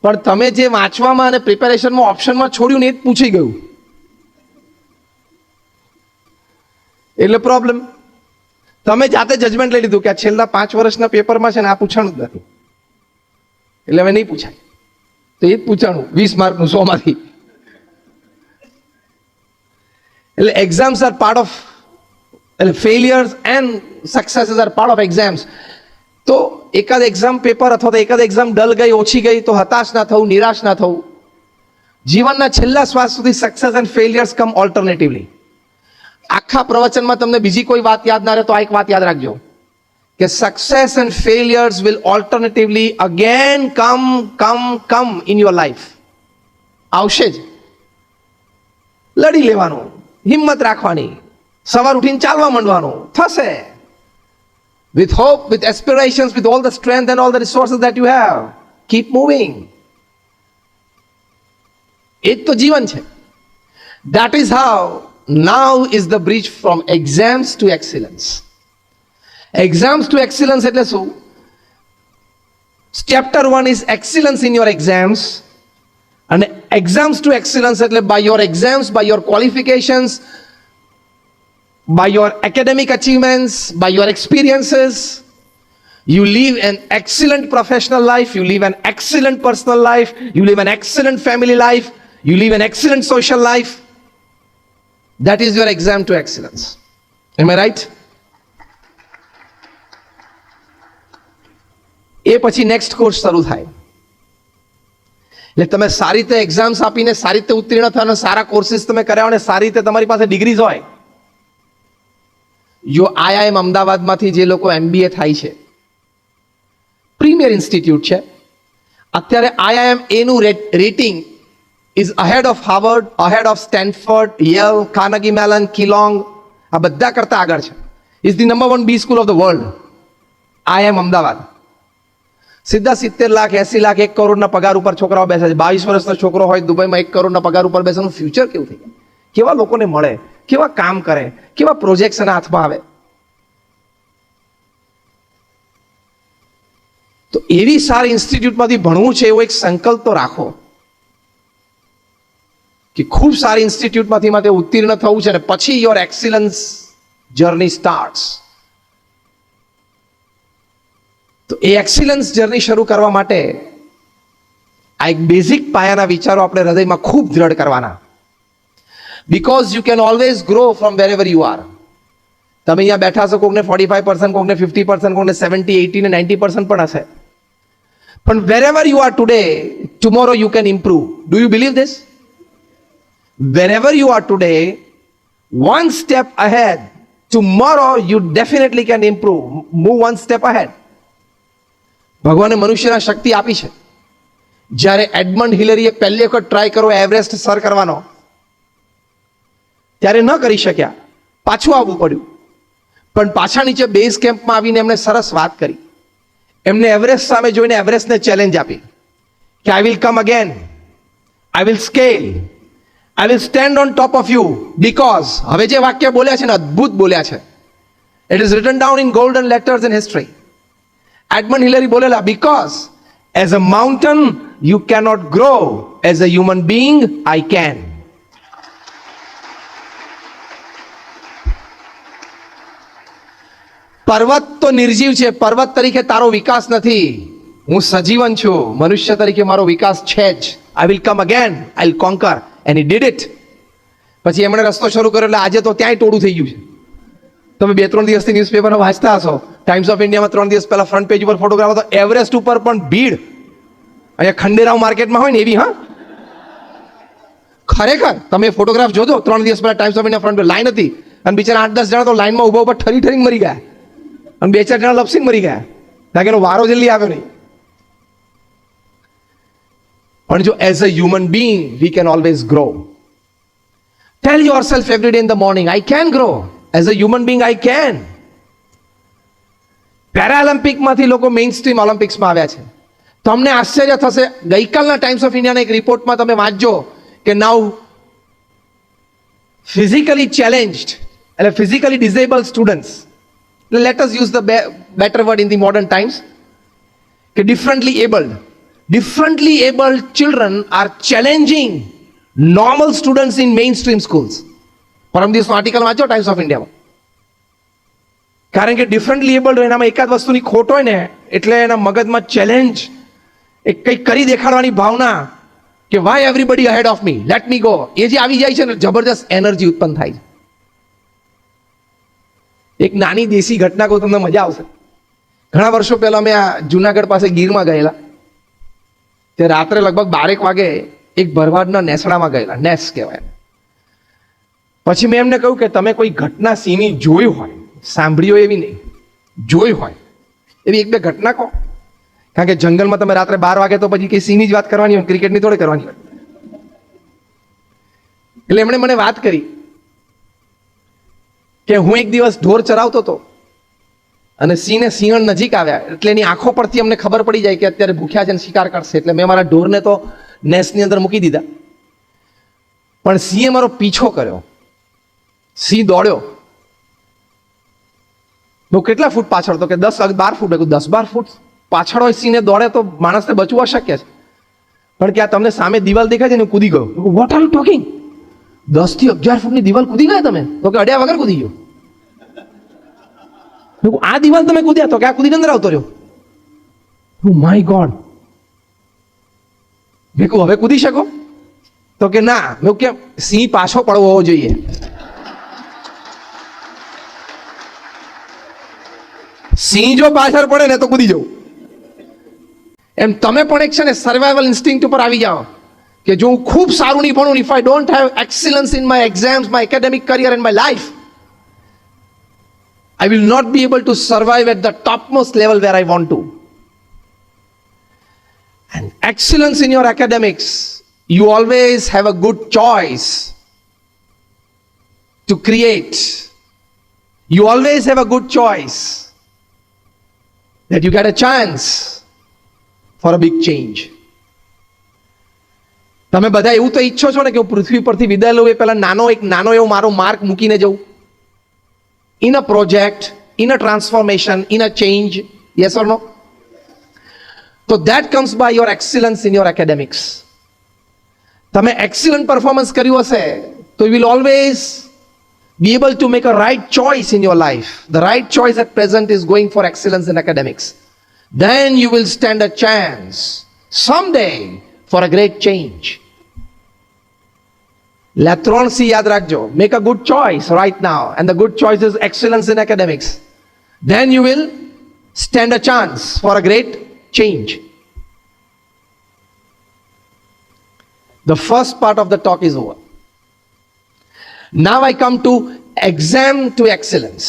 પણ તમે જે વાંચવામાં અને પ્રિપેરેશનમાં ઓપ્શનમાં છોડ્યું ને એ જ પૂછી ગયું, એટલે પ્રોબ્લેમ. તમે જાતે જજમેન્ટ લઈ લીધું કે આ છેલ્લા 5 વર્ષના પેપરમાં છે ને આ પૂછાણું જ નથી, એટલે હવે નહીં પૂછાય, તો એ જ પૂછાણું 20 માર્કનું 100 માંથી. એટલે એક્ઝામ્સ આર પાર્ટ ઓફ, એટલે failures and successes are part of exams. તો એકાદ એક્ઝામ પેપર અથવા તો એકાદ એક્ઝામ ડલ ગઈ, ઓછી ગઈ, તો હતાશ ના થવું, નિરાશ ના થવું. જીવનના છેલ્લા શ્વાસ સુધી સક્સેસ એન્ડ ફેલિયર્સ કમ ઓલ્ટરનેટિવલી. આખા પ્રવચનમાં તમને બીજી કોઈ વાત યાદ ના રહે તો આ એક વાત યાદ રાખજો કે success and failures will alternatively again come in your life. આવશે જ. લડી લેવાનું, હિંમત રાખવાની, સવાર ઉઠીને ચાલવા માંડવાનું, થશે. With hope, with aspirations, with all the strength and all the resources that you have, keep moving. એ તો જીવન છે. That is how now is the bridge from exams to excellence. Exams to excellence એટલે શું? Chapter 1 is excellence in your exams, and exams to excellence એટલે by your exams, by your qualifications, by your academic achievements, by your experiences, you live an excellent professional life, you live an excellent personal life, you live an excellent family life, you live an excellent social life. That is your exam to excellence. Am I right? એ પછી next course શરૂ થાય. એટલે તમે સારી રીતે exams આપીને સારી રીતે ઉત્તીર્ણ થવાના, સારા કોર્સિસ તમે કર્યા અને સારી રીતે તમારી પાસે ડિગ્રીઝ હોય. જો આઈઆઈએમ અમદાવાદમાંથી જે લોકો MBA થાય છે, પ્રીમિયર ઇન્સ્ટિટ્યૂટ છે, અત્યારે આઈઆઈએમ એનું rating is ahead of Harvard, ahead of Stanford, Yale, Carnegie Mellon, Kellogg, આ બધા કરતા આગળ છે. Is the number 1 B school of the world. IIM Ahmedabad. સીધા 70 લાખ 80 લાખ 1 કરોડના પગાર ઉપર છોકરાઓ બેસે છે. 22 વર્ષનો છોકરો હોય દુબઈમાં 1 કરોડના પગાર ઉપર બેસવાનું ફ્યુચર કેવું થઈ જાય? કેવા લોકોને મળે, કેવા કામ કરે, કેવા પ્રોજેક્ટ્સ એના હાથમાં આવે. તો એવી સારી ઇન્સ્ટિટ્યૂટમાંથી ભણવું છે એવો એક સંકલ્પ તો રાખો કે ખૂબ સારી ઇન્સ્ટિટ્યૂટમાંથી માટે ઉત્તીર્ણ થવું છે, અને પછી યોર એક્સિલન્સ જર્ની સ્ટાર્ટ્સ. તો એ એક્સિલન્સ જર્ની શરૂ કરવા માટે આ એક બેઝિક પાયાના વિચારો આપણે હૃદયમાં ખૂબ દ્રઢ કરવાના. Because you can always grow from wherever you are. તમે અહીંયા બેઠા છો, કોકને 45%, કોકને 50%, કોકને 70, 80 ને 90% પણ હશે. પણ wherever you are today, tomorrow you can improve. Do you believe this? Wherever you are today, one step ahead, tomorrow you definitely can improve. Move one step ahead. ભગવાને મનુષ્યના શક્તિ આપી છે. જ્યારે એડમંડ હિલેરીએ પહેલી વખત ટ્રાય કરો એવરેસ્ટ સર કરવાનો, ત્યારે ન કરી શક્યા, પાછું આવવું પડ્યું. પણ પાછા નીચે બેઝ કેમ્પમાં આવીને એમણે સરસ વાત કરી. એમને એવરેસ્ટ સામે જોઈને એવરેસ્ટને ચેલેન્જ આપી કે I will come again, I will scale, I will stand on top of you, because હવે જે વાક્ય બોલ્યા છે ને અદ્ભુત બોલ્યા છે. It is written down in golden letters in history. Edmund Hillary બોલેલા, because as a mountain you cannot grow, as a human being I can. પર્વત તો નિર્જીવ છે, પર્વત તરીકે તારો વિકાસ નથી. હું સજીવન છું, મનુષ્ય તરીકે મારો વિકાસ છે જ. I will come again, I will conquer, and he did it. પછી એમણે રસ્તો શરૂ કર્યો એટલે આજે તો ત્યાંય ટોળું થઈ ગયું છે. તમે 2-3 દિવસથી ન્યૂઝપેપરમાં વાંચતા હશો, ટાઈમ્સ ઓફ ઇન્ડિયામાં 3 દિવસ પહેલા ફ્રન્ટ પેજ ઉપર ફોટોગ્રાફ હતો, એવરેસ્ટ ઉપર પણ ભીડ. અહીંયા ખંડેરાવ માર્કેટમાં હોય ને એવી. હા, ખરેખર તમે ફોટોગ્રાફ જોજો, 3 દિવસ પહેલા times of India front page line હતી, અને બિચારા 8-10 જણા તો લાઈનમાં ઉભા ઉભા ઠરી મરી ગયા, અને 2-4 જણા લપસીને મરી ગયા, કારણ કે એનો વારો જલ્દી આવ્યો નહીં. પણ જો as a human being we can always grow. Tell yourself every day in the morning, I can grow. As a human being I can. પેરાલિમ્પિકમાંથી લોકો મેઇન સ્ટ્રીમ ઓલિમ્પિક્સમાં આવ્યા છે. તમને આશ્ચર્ય થશે, ગઈકાલના ટાઈમ્સ ઓફ ઇન્ડિયાના એક રિપોર્ટમાં તમે વાંચજો કે નાઉ ફિઝિકલી ચેલેન્જડ એટલે physically disabled students, let us use the better word in the modern times, કે differently abled children are challenging normal students in mainstream schools. પરમ દિવસનો આર્ટિકલ વાંચો ટાઈમ્સ ઓફ ઇન્ડિયામાં. કારણ કે ડિફરન્ટલી એબલ્ડ હોય એનામાં એકાદ વસ્તુની ખોટ હોય ને, એટલે એના મગજમાં ચેલેન્જ, એક કંઈક કરી દેખાડવાની ભાવના કે why everybody ahead of me, let me go, એ જે આવી જાય છે ને, જબરદસ્ત એનર્જી ઉત્પન્ન થાય છે. એક નાની દેશી ઘટના કહું, તમને મજા આવશે. ઘણા વર્ષો પહેલા મેં આ જુનાગઢ પાસે ગીરમાં ગયેલા, તે રાત્રે લગભગ 12 વાગે એક ભરવાડના નેસડામાં ગયેલા, નેસ કહેવાય. પછી મેં એમને કહ્યું કે તમે કોઈ ઘટના સિંહની જોઈ હોય, સાંભળી હોય એવી નહીં, જોઈ હોય એવી 1-2 ઘટના કહો. કારણ કે જંગલમાં તમે રાત્રે 12 વાગે તો પછી કઈ સિંહની જ વાત કરવાની હોય, ક્રિકેટની થોડી કરવાની હોય. એટલે એમણે મને વાત કરી કે હું એક દિવસ ઢોર ચરાવતો હતો અને સિંહને સિંહણ નજીક આવ્યા, એટલે એની આંખો પરથી અમને ખબર પડી જાય કે અત્યારે ભૂખ્યા છે ને શિકાર કરશે. એટલે મેં મારા ઢોરને તો નેસની અંદર મૂકી દીધા, પણ સિંહે મારો પીછો કર્યો. સિંહ દોડ્યો. હું કેટલા ફૂટ પાછળ? તો કે 10-12 ફૂટ. 10-12 ફૂટ પાછળ હોય સિંહને દોડે તો માણસને બચવું અશક્ય છે. પણ કે આ તમને સામે દિવાલ દેખાય છે ને, કૂદી ગયો. What are you talking? 10 થી 11 ફૂટની દિવાલ કૂદી ગયા તમે? તો કે અડ્યા વગર કૂદી ગયો. આ દિવાલ તમે કૂદ્યા? તો કે આ કૂદીને અંદર આવતો રહ્યો. My God. મેં કહું હવે કૂદી શકો? તો કે ના. મેં કે સિંહ પાછો પડવો હોવો જોઈએ. સિંહ જો પાછળ પડે ને તો કૂદી જવું. એમ તમે પણ એક છે ને સર્વાઈવલ ઇન્સ્ટિંક્ટ ઉપર આવી જાઓ કે જો હું ખૂબ સારું નહીં ભણું, if I don't have excellence in my exams, my academic career and my life, I will not be able to survive at the topmost level where I want to. And excellence in your academics, you always have a good choice to create. You always have a good choice that you get a chance for a big change. તમે બધા એવું તો ઈચ્છો છો ને કે હું પૃથ્વી પરથી વિદાય લઉં એ પહેલા નાનો એવો મારો માર્ક મૂકીને જઉં, in a project, in a transformation, in a change. Yes or no? So that comes by your excellence in your academics. તમે excellent performance કર્યું હશે તો you will always be able to make a right choice in your life. The right choice at present is going for excellence in academics. Then you will stand a chance someday for a great change. એટલે 3 C યાદ રાખજો. Make a good choice right now and the good choice is excellence in academics. Then you will stand a chance for a great change. The first part of the talk is over. Now I come to exam to excellence.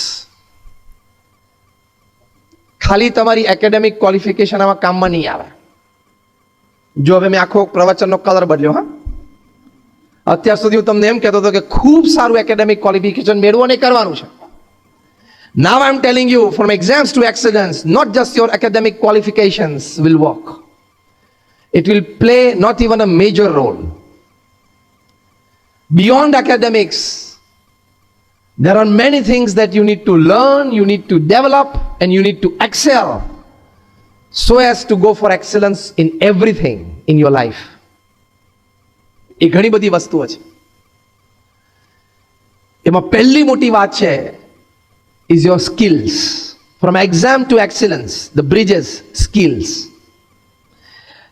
ખાલી તમારી academic qualification આમાં કામમાં નહીં આવે. જો હવે મેં આખો પ્રવચનનો કલર બદલ્યો. હા, અત્યાર સુધી હું તમને એમ કહેતો હતો કે ખૂબ સારું એકેડેમિક ક્વોલિફિકેશન મેળવો ને કરવાનું છે. Now I'm telling you, from exams to excellence, not just your academic qualifications will work. It will play not even a major role. Beyond academics, there are many things that you need to learn, you need to develop, and you need to excel so as to go for excellence in everything in your life. એ ઘણી બધી વસ્તુઓ છે. એમાં પહેલી મોટી વાત છે is your skills. From exam to excellence, the bridges, skills.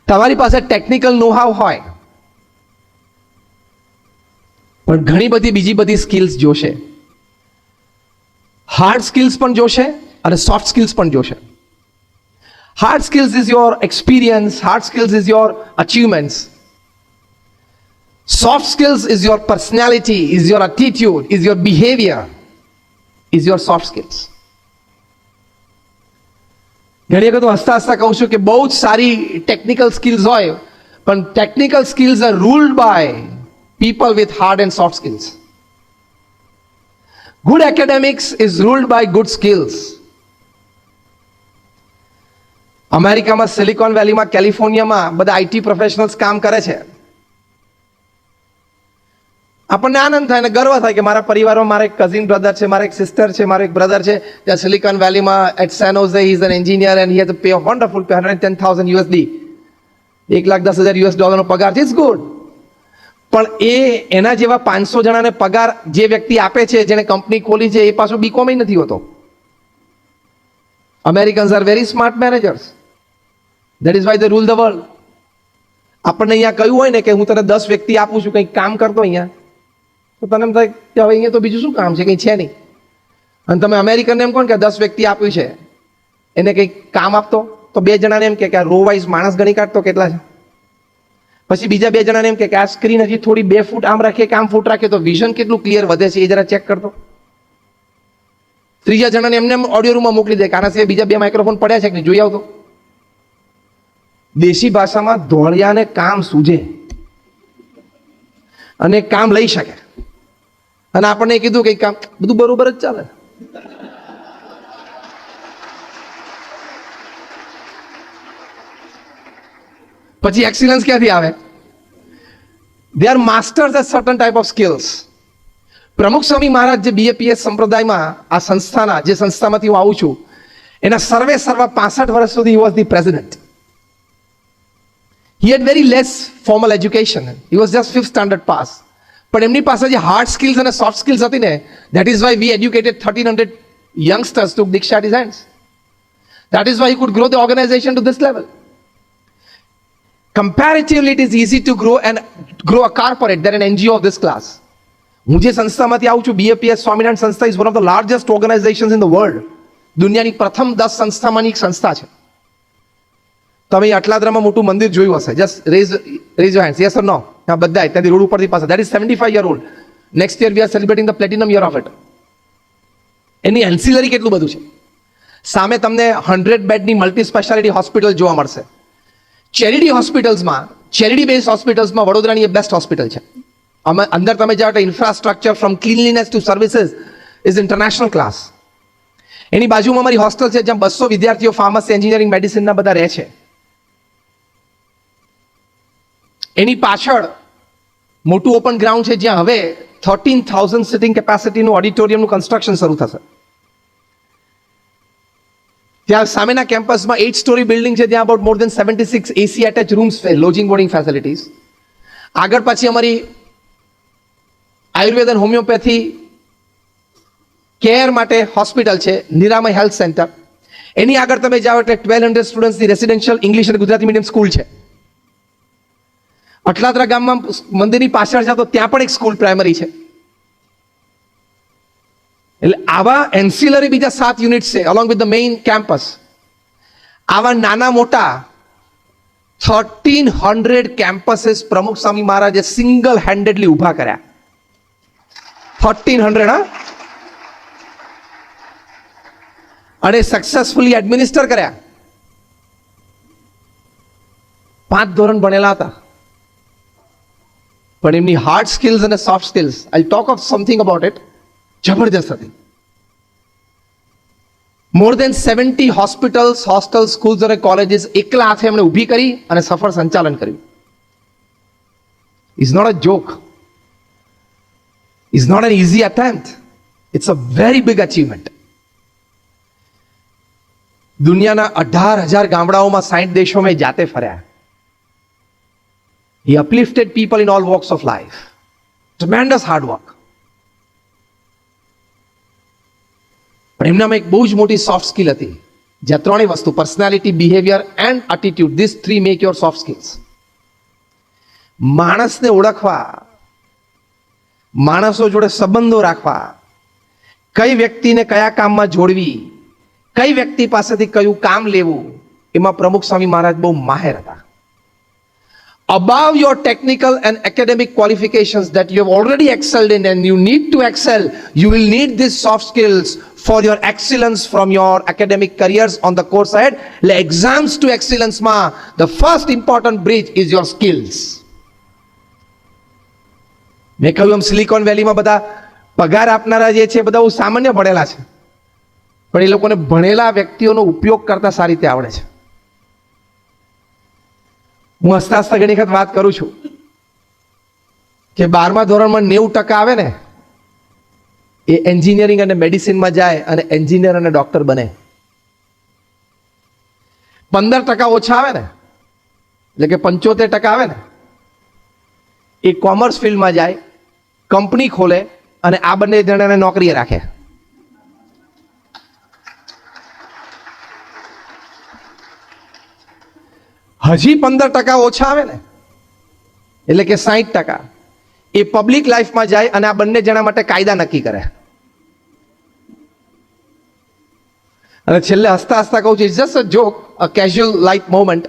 તમારી પાસે ટેકનિકલ નો-હાવ હોય પણ ઘણી બધી બીજી બધી સ્કિલ્સ જોશે. હાર્ડ સ્કિલ્સ પણ જોશે અને સોફ્ટ સ્કિલ્સ પણ જોશે. Hard skills is your experience, hard skills is your achievements. Soft skills is your personality, is your attitude, is your behaviour, is your soft skills. ઘણી વખત હું હસતા હસતા કહું છું કે બહુ જ સારી ટેકનિકલ સ્કિલ્સ હોય પણ technical skills are ruled by people with hard and soft skills. Good academics is ruled by good skills. અમેરિકામાં સિલિકોન વેલીમાં, કેલિફોર્નિયામાં બધા આઈટી પ્રોફેશનલ્સ કામ કરે છે. આપણને આનંદ થાય અને ગર્વ થાય કે મારા પરિવારમાં મારા એક કઝિન બ્રધર છે, મારા એક સિસ્ટર છે, મારો એક બ્રધર છે ત્યાં સિલિકોન વેલીમાં at San Jose he is an engineer and he has a pay of wonderful pay $110,000 USD. $1,10,000 નો પગાર છે. It's good. પણ એના જેવા 500 જણાને પગાર જે વ્યક્તિ આપે છે, જેને કંપની ખોલી છે, એ પાછો બીકોમ નથી હોતો. Americans are very smart managers. That is why they rule the world. આપણને અહીંયા કહ્યું હોય ને કે હું તને 10 વ્યક્તિ આપું છું, કંઈક કામ કરતો અહીંયા, તો તને એમ થાય કે હવે અહીંયા તો બીજું શું કામ છે, કંઈ છે નહીં. અને તમે અમેરિકનને એમ કહો કે 10 વ્યક્તિ આપ્યું છે, એને કંઈક કામ આપતો, તો 2 જણાને એમ કે આ રો વાઇઝ માણસ ગણી કાઢતો કેટલા છે. પછી બીજા 2 જણાને એમ કે આ સ્ક્રીન હજી થોડી 2 ફૂટ આમ રાખીએ કે આમ ફૂટ રાખીએ તો વિઝન કેટલું ક્લિયર વધે છે એ જરા ચેક કરતો. ત્રીજા જણાને એમને ઓડિયો રૂમમાં મોકલી દે કે આના સિવાય બીજા 2 માઇક્રોફોન પડ્યા છે કે નહીં જોઈ આવતો. દેશી ભાષામાં ધોળિયાને કામ સૂજે અને કામ લઈ શકે. અને આપણને કીધું કે કામ બધું બરોબર જ ચાલે. પછી એક્સિલન્સ ક્યાંથી આવે? They are masters at certain type of skills. Pramukh Swami મહારાજ જે બીએપીએસ સંપ્રદાયમાં આ સંસ્થાના, જે સંસ્થામાંથી હું આવું છું, એના સર્વે 65 વર્ષ સુધી he was the president. He had very less formal education. He was just 5th standard pass. પણ એમની પાસે જે હાર્ડ સ્કિલ્સ અને સોફ્ટ સ્કિલ્સ હતી ને, that is why we educated 1300 youngsters took Diksha at his hands. That is why he could grow the organization to this level. Comparatively, it is easy to grow a corporate than an NGO of this class. હું જે સંસ્થામાંથી આવું છું, BAPS Swaminarayan સંસ્થા is one of the largest organizations in the world. દુનિયાની પ્રથમ 10 સંસ્થામાંની એક સંસ્થા છે. તમે અટલાદરામાં મોટું મંદિર જોયું હશે. Just raise your hands, yes or no? હા, બધા ત્યાંથી રોડ ઉપરથી પાસે. That is 75 year old. Next year we are celebrating the platinum year of it. એની એન્સિલરી કેટલું બધું છે. સામે તમને 100 બેડની મલ્ટી સ્પેશિયાલિટી હોસ્પિટલ જોવા મળશે. ચેરિટી હોસ્પિટલ્સમાં, ચેરિટી બેઝ હોસ્પિટલ્સમાં વડોદરાની એ બેસ્ટ હોસ્પિટલ છે. અંદર તમે જાઓ તો infrastructure from cleanliness to services is international class. એની બાજુમાં અમારી હોસ્ટેલ છે જ્યાં 200 વિદ્યાર્થીઓ ફાર્મસી, એન્જિનિયરિંગ, મેડિસિનના બધા રહે છે. એની પાછળ મોટું ઓપન ગ્રાઉન્ડ છે જ્યાં હવે 13,000 સિટિંગ કેપેસિટીનું ઓડિટોરિયમનું કન્સ્ટ્રક્શન શરૂ થશે. ત્યાં સામેના કેમ્પસમાં 8 સ્ટોરી બિલ્ડિંગ છે જ્યાં about more than 76 AC attach rooms છે, લોજિંગ બોર્ડિંગ ફેસિલિટીઝ. આગળ પછી અમારી આયુર્વેદ અને હોમિયોપેથી કેર માટે હોસ્પિટલ છે, નિરામય હેલ્થ સેન્ટર. એની આગળ તમે જાઓ એટલે 1200 સ્ટુડન્ટ્સની રેસિડેન્શિયલ ઇંગ્લિશ અને ગુજરાતી મીડિયમ સ્કૂલ છે. અટલાદરા ગામમાં મંદિરની પાછળ જાતો ત્યાં પણ એક સ્કૂલ પ્રાઇમરી છે. એટલે આવા એન્સિલરી બીજા 7 યુનિટ છે along with the main campus. આવા નાના મોટા 1300 કેમ્પસીસ પ્રમુખ સ્વામી મહારાજે સિંગલ હેન્ડેડલી ઊભા કર્યા. 1300 હા, અને સક્સેસફુલી એડમિનિસ્ટર કર્યા. 5 ધોરણ ભણેલા હતા, પણ એમની હાર્ડ સ્કિલ્સ અને soft skills, I talk of something about it, જબરજસ્ત હતી. More than 70 hospitals, hostel, schools અને કોલેજીસ એકલા હાથે એમણે ઊભી કરી અને સફળ સંચાલન કર્યું. Is not a joke, is not an easy attempt, it's a very big achievement. દુનિયાના 18,000 ગામડાઓમાં 60 દેશોમાં જાતે ફર્યા. He uplifted people in all walks of life. Tremendous hard work. પણ એમનામાં એક બહુ જ મોટી સોફ્ટ સ્કિલ હતી, જ્યાં ત્રણેય વસ્તુ, personality, behaviour and attitude, this 3 make your soft skills. માણસને ઓળખવા, માણસો જોડે સંબંધો રાખવા, કઈ વ્યક્તિને કયા કામમાં જોડવી, કઈ વ્યક્તિ પાસેથી કયું કામ લેવું, એમાં પ્રમુખ સ્વામી મહારાજ બહુ માહેર હતા. Above your technical and academic qualifications that you have already excelled in and you need to excel, you will need these soft skills for your excellence from your academic careers on the course ahead. Le exams to excellence ma, the first important bridge is your skills. મેં કહ્યું એમ silicon વેલીમાં બધા પગાર આપનારા જે છે બધા બહુ સામાન્ય ભણેલા છે, પણ એ લોકોને ભણેલા વ્યક્તિઓનો ઉપયોગ કરતા સારી રીતે આવડે છે. હું હસતા હસતા ઘણી વખત વાત કરું છું કે 12મા ધોરણમાં 90% આવે ને એ એન્જિનિયરિંગ અને મેડિસિનમાં જાય અને એન્જિનિયર અને ડોક્ટર બને. 15% ઓછા આવે ને, એટલે કે 75% આવે ને, એ કોમર્સ ફિલ્ડમાં જાય, કંપની ખોલે અને આ બંને જણાને નોકરીએ રાખે. હજી 15% ઓછા આવે ને, એટલે કે 60%, એ પબ્લિક લાઈફમાં જાય અને આ બંને જણા માટે કાયદા નક્કી કરે. અને છેલ્લે હસતા હસતા કહું છું, it's just a joke, a casual light moment.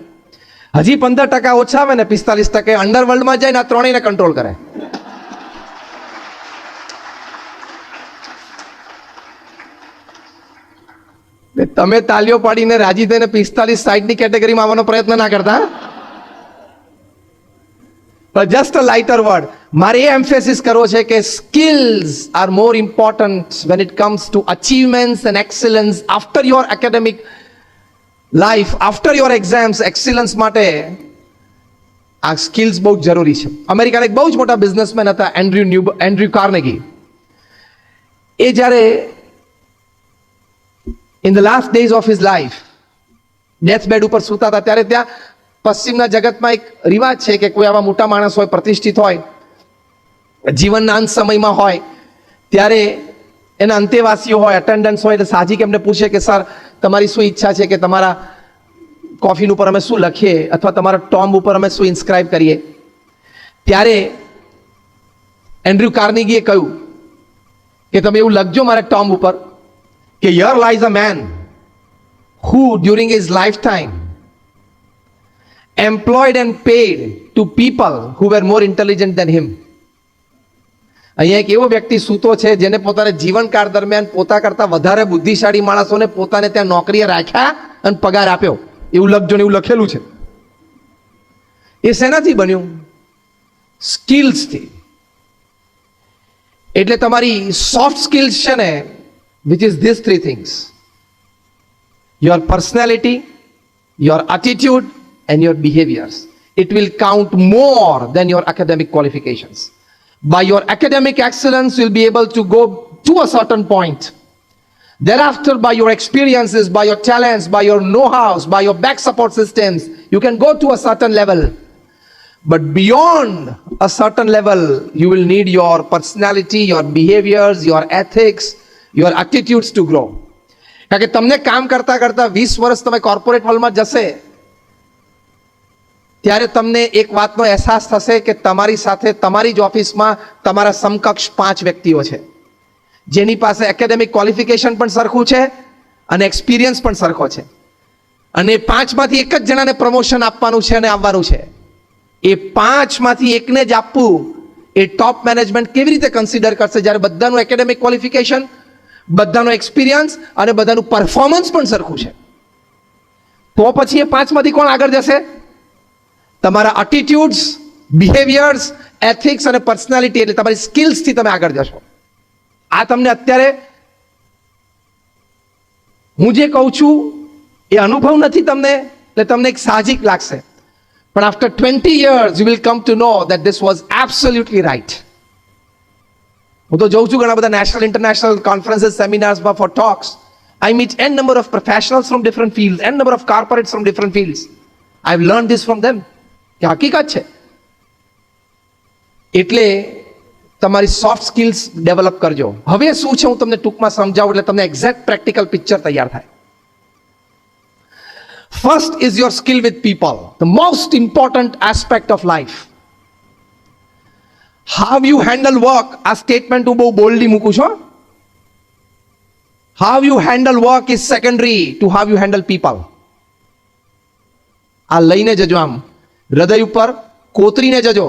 હજી 15% ઓછા આવે ને, 45% અંડરવર્લ્ડમાં જાય ને આ ત્રણેયને કંટ્રોલ કરે. તમે તાલીઓ પાડીને રાજી થઈને 45-60 ની કેટેગરીમાં આવવાનો પ્રયત્ન ના કરતા. Just a lighter word. મારે એ એમ્ફેસિસ કરવો છે કે skills are more important when it comes to achievements and excellence after your academic life, after your exams. Excellence માટે આ સ્કિલ્સ બહુ જરૂરી છે. અમેરિકાના એક બહુ જ મોટા બિઝનેસમેન હતા, એન્ડ્રુ કાર્નેગી. એ જ્યારે in the last days of his life death bed ઉપર સૂતા હતા, ત્યારે ત્યાં પશ્ચિમના જગતમાં એક રિવાજ છે કે કોઈ આવા મોટા માણસ હોય, પ્રતિષ્ઠિત હોય, જીવનના અંત સમયમાં હોય, ત્યારે એના અંતેવાસીઓ હોય, અટેન્ડન્સ હોય, એટલે સાહજિક એમને પૂછે કે સર તમારી શું ઈચ્છા છે કે તમારા કોફિન ઉપર અમે શું લખીએ અથવા તમારા ટોમ્બ ઉપર અમે શું ઇન્સ્ક્રાઇબ કરીએ. ત્યારે એન્ડ્રુ કાર્નેગીએ કહ્યું કે તમે એવું લખજો મારા ટોમ્બ ઉપર કે here lies a man who during his lifetime employed and paid to people who were more intelligent than him. અહીંયા એક એવો વ્યક્તિ સૂતો છે જેને પોતાના જીવનકાળ દરમિયાન પોતા કરતા વધારે બુદ્ધિશાળી માણસોને પોતાને ત્યાં નોકરીએ રાખ્યા અને પગાર આપ્યો. એવું લખજો ને એવું લખેલું છે. એ શેનાથી બન્યું? સ્કિલ્સથી. એટલે તમારી સોફ્ટ સ્કિલ્સ છે ને, which is these 3 things: your personality, your attitude and your behaviors. It will count more than your academic qualifications. By your academic excellence, you'll be able to go to a certain point. Thereafter, by your experiences, by your talents, by your know-hows, by your back support systems, you can go to a certain level. But beyond a certain level, you will need your personality, your behaviors, your ethics, your attitudes to grow. કારણ કે તમને કામ કરતા કરતા 20 વર્ષ તમે corporate વર્લ્ડમાં જશે ત્યારે તમને એક વાતનો અહેસાસ થશે કે તમારી સાથે તમારી જ ઓફિસમાં તમારા સમકક્ષ 5 વ્યક્તિઓ છે જેની પાસે એકેડેમિક ક્વોલિફિકેશન પણ સરખું છે અને એક્સપિરિયન્સ પણ સરખો છે, અને 5 માંથી એક જ જણાને પ્રમોશન આપવાનું છે અને આવવાનું છે. એ 5 માંથી એકને જ આપવું એ ટોપ મેનેજમેન્ટ કેવી રીતે કન્સિડર કરશે જ્યારે બધાનું એકેડેમિક ક્વોલિફિકેશન, બધાનો એક્સપિરિયન્સ અને બધાનું પરફોર્મન્સ પણ સરખું છે? તો પછી એ 5 માંથી કોણ આગળ જશે? તમારા એટીટ્યુડ્સ, બિહેવિયર્સ, એથિક્સ અને પર્સનાલિટી એટલે તમારી સ્કિલ્સથી તમે આગળ જશો. આ તમને અત્યારે હું જે કહું છું એ અનુભવ નથી તમને, એટલે તમને એક સાહજિક લાગશે, પણ after 20 years you will come to know that this was absolutely right. હું તો જોઉં છું ઘણા બધા નેશનલ ઇન્ટરનેશનલ કોન્ફરન્સીસ, સેમિનાર્સમાં for talks. I meet n number of professionals from different fields, n number of corporates from different fields. I've learned this from them. કે હકીકત છે. એટલે તમારી સોફ્ટ સ્કિલ્સ ડેવલપ કરજો. હવે શું છે હું તમને ટૂંકમાં સમજાવું એટલે તમને એક્ઝેક્ટ પ્રેક્ટિકલ પિક્ચર તૈયાર થાય. First is your skill with people, the most important aspect of life. How you handle work, આ સ્ટેટમેન્ટ હું બહુ બોલ્ડલી મૂકું છું. How you handle work is secondary to how you handle people. આ લઈને જજો, આમ હૃદય ઉપર કોતરીને જજો.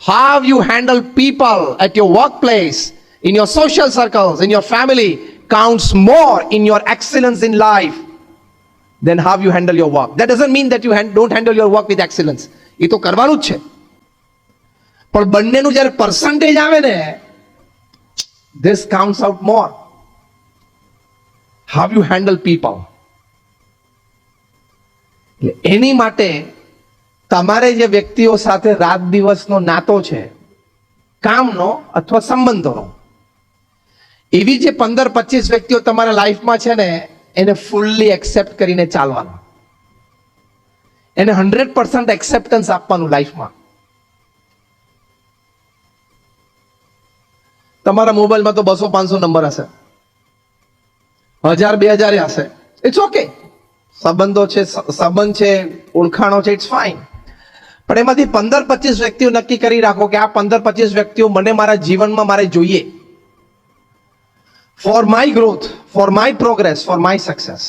How you handle people at your workplace, in your social circles, in your family counts more in your excellence in life than how you handle your work. That doesn't mean that you don't handle your work with excellence. એ તો કરવાનું જ છે, પણ બંનેનું જ્યારે percentage આવે ને, this counts out more. How you handle people. એની માટે તમારે જે વ્યક્તિઓ સાથે રાત દિવસનો નાતો છે, કામનો અથવા સંબંધોનો, એવી જે 15-25 વ્યક્તિઓ તમારા લાઈફમાં છે ને, એને ફૂલ્લી એક્સેપ્ટ કરીને ચાલવાનું, એને 100% એક્સેપ્ટન્સ આપવાનું લાઈફમાં. તમારા મોબાઈલમાં તો 200-500 નંબર હશે, 1000-2000 હશે, ઇટ્સ ઓકે. સંબંધો છે, સંબંધ છે, ઓળખાણો છે, ઇટ્સ ફાઇન. પણ એમાંથી 15-25 વ્યક્તિઓ નક્કી કરી રાખો કે આ 15-25 વ્યક્તિઓ મને મારા જીવનમાં મારે જોઈએ, for my growth, for my progress, for my success.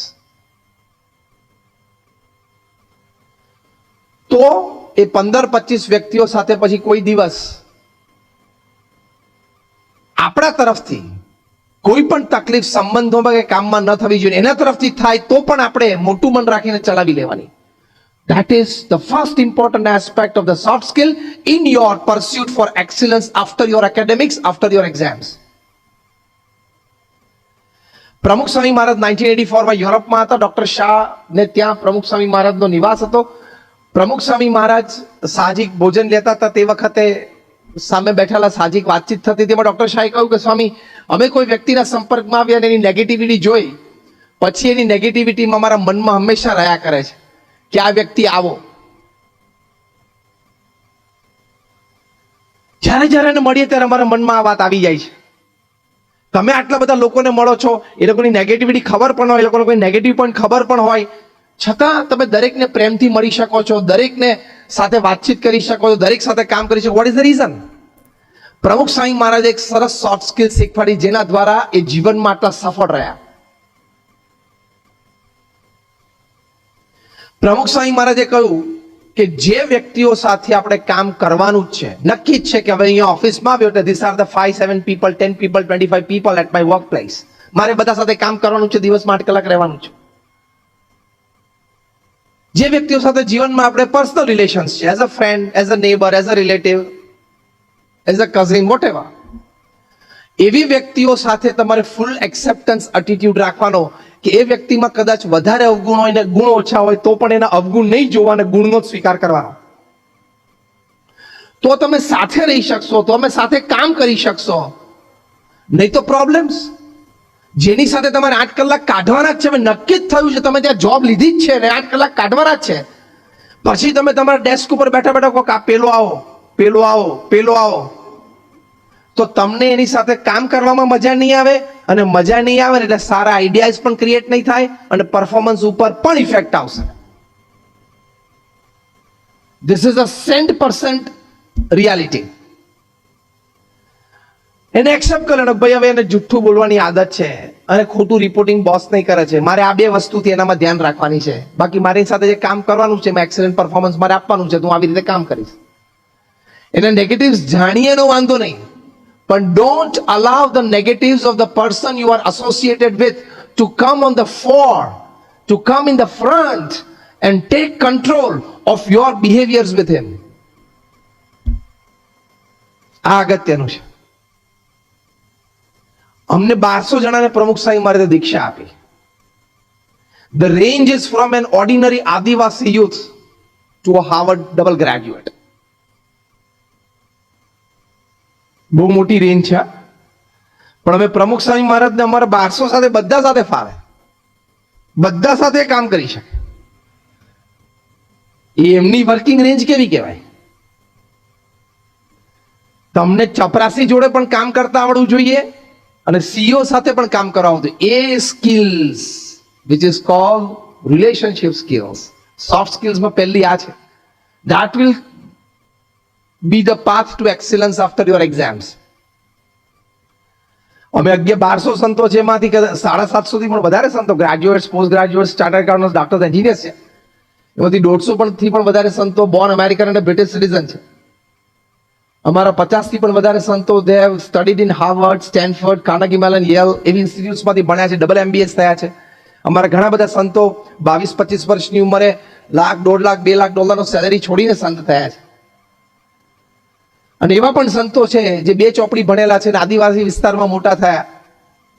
તો એ 15-25 વ્યક્તિઓ સાથે પછી કોઈ દિવસ આપણા તરફથી કોઈ પણ તકલીફ સંબંધોમાં કે કામમાં ન થવી જોઈએ. એના તરફથી થાય તો પણ આપણે મોટું મન રાખીને ચલાવી લેવાની. That is the first important aspect of the soft skill in your pursuit for excellence after your academics, after your exams. પ્રમુખ સ્વામી મહારાજ 1984માં યુરોપમાં હતા. ડોક્ટર શાહ ને ત્યાં પ્રમુખ સ્વામી મહારાજનો નિવાસ હતો. પ્રમુખ સ્વામી મહારાજ સાહજિક ભોજન લેતા હતા. તે વખતે સામે બેઠેલા સાહજિક વાતચીત થતી. તેમાં ડોક્ટર શાહે કહ્યું કે સ્વામી, અમે કોઈ વ્યક્તિના સંપર્કમાં આવ્યા અને એની નેગેટિવિટી જોઈ, પછી એની નેગેટિવિટીમાં મારા મનમાં હંમેશા રહ્યા કરે છે કે આ વ્યક્તિ આવો. જ્યારે જ્યારે એને મળીએ ત્યારે અમારા મનમાં આ વાત આવી જાય છે. તમે આટલા બધા લોકોને મળો છો, એ લોકોની નેગેટિવિટી ખબર પણ હોય, એ લોકોને કોઈ નેગેટિવ પોઈન્ટ ખબર પણ હોય, છતાં તમે દરેકને પ્રેમથી મળી શકો છો, દરેકને સાથે વાતચીત કરી શકો છો, દરેક સાથે કામ કરી શકો. What is the reason? પ્રમુખ સ્વામી મહારાજે એક સરસ સોફ્ટ સ્કિલ શીખવાડી, જેના દ્વારા એ જીવનમાં આટલા સફળ રહ્યા. પ્રમુખ સ્વામી મહારાજે કહ્યું કે જે વ્યક્તિઓ સાથે આપણે કામ કરવાનું જ છે, નક્કી જ છે કે હવે અહીંયા ઓફિસમાં આવ્યો એટલે this are the 5-7 people, 10 people, 25 people at my work place. મારે બધા સાથે કામ કરવાનું છે, દિવસમાં 8 કલાક રહેવાનું છે. જે વ્યક્તિઓ સાથે જીવનમાં આપણે પર્સનલ રિલેશન્સ છે, as a friend, as a neighbour, as a relative, as a cousin, whatever, એવી વ્યક્તિઓ સાથે તમારે ફૂલ એક્સેપ્ટન્સ એટીટ્યુડ રાખવાનો કે એ વ્યક્તિમાં કદાચ વધારે અવગુણ હોય ને ગુણ ઓછા હોય તો પણ એના અવગુણ નહીં જોવાના, ગુણનો જ સ્વીકાર કરવાનો. તો તમે સાથે રહી શકશો, તો તમે સાથે કામ કરી શકશો. નહીં તો પ્રોબ્લેમ્સ. જેની સાથે તમારે 8 કલાક કાઢવાના જ છે, નક્કી જ થયું છે, તમે ત્યાં જોબ લીધી જ છે ને 8 કલાક કાઢવાના જ છે, પછી તમે તમારા ડેસ્ક ઉપર બેઠા બેઠા કહો કે આ પેલો આવો, પેલો આવો, પેલો આવો, તો તમને એની સાથે કામ કરવામાં મજા નહીં આવે, અને મજા નહીં આવે એટલે સારા આઈડિયાઝ પણ ક્રિએટ નહીં થાય અને પરફોર્મન્સ ઉપર પણ ઇફેક્ટ આવશે. This is a 100% reality. એને એક્સેપ્ટ કરે ભાઈ હવે એને જુઠ્ઠું બોલવાની આદત છે અને ખોટું રિપોર્ટિંગ બોસ નહીં કરે છે, મારે આ બે વસ્તુથી એનામાં ધ્યાન રાખવાની છે, બાકી મારી સાથે જે કામ કરવાનું છે, એક્સેલન્ટ પરફોર્મન્સ મારે આપવાનું છે, તો હું આવી રીતે કામ કરીશ. એને નેગેટિવ્સ જાણીએ એનો વાંધો નહીં, પણ don't allow the negatives of the person you are associated with to come on the fore, to come in the front and take control of your behaviours with him. આ અગત્યનું છે. અમને 1200 જણાને પ્રમુખ સાહેબ મારે દીક્ષા આપી. The range is from an ordinary આદિવાસી youth to a Harvard double graduate. બહુ મોટી રેન્જ છે, પણ અમે પ્રમુખ સ્વામી મહારાજને અમારા 1200 સાથે બધા સાથે ફાવે, બધા સાથે કામ કરી શકે. એ એમની વર્કિંગ રેન્જ કેવી કહેવાય? તમને ચપરાસી જોડે પણ કામ કરતા આવડવું જોઈએ અને સીઈઓ સાથે પણ કામ કરાવવું જોઈએ. એ skills which is called relationship skills, soft સ્કિલ્સમાં પહેલી આ છે. That will be the path to excellence after your exams. અમે 1200 સંતો છે, એમાંથી 750 થી પણ વધારે સંતો graduates, post graduates, chartered accountants, doctors, engineers છે. એમાંથી 150 થી પણ વધારે સંતો બોર્ન અમેરિકન અને બ્રિટિશ સિટીઝન છે. અમારા 50 થી પણ વધારે સંતો they have studied in Harvard, Stanford, Carnegie melon, Yale એવી ઇન્સ્ટિટ્યૂટ્સમાંથી ભણ્યા છે, ડબલ MBAs થયા છે. અમારા ઘણા બધા સંતો 22-25 વર્ષની ઉંમરે લાખ, 1.5 લાખ, $2 લાખ સેલેરી છોડીને સંત થયા છે. અને એવા પણ સંતો છે જે 2 ચોપડી ભણેલા છે અને આદિવાસી વિસ્તારમાં મોટા થયા,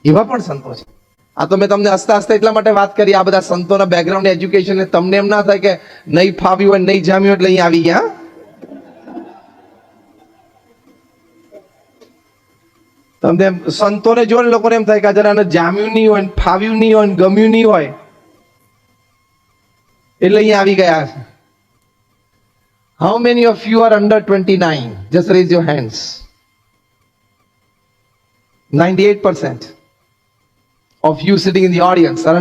એવા પણ સંતો છે. આ તો મેં તમને હસતા હસતા એટલા માટે વાત કરી, આ બધા સંતોના બેકગ્રાઉન્ડ એજ્યુકેશન, તમને એમ ના થાય કે નહીં ફાવ્યું હોય, નહીં જામ્યું એટલે અહીં આવી ગયા. તમને સંતોને જો ને લોકોને એમ થાય કે જરા જામ્યું નહીં હોય, ફાવ્યું નહીં હોય, ગમ્યું નહીં હોય એટલે અહીંયા આવી ગયા છે. How many of you are under 29? Just raise your hands. 98% of you sitting in the audience are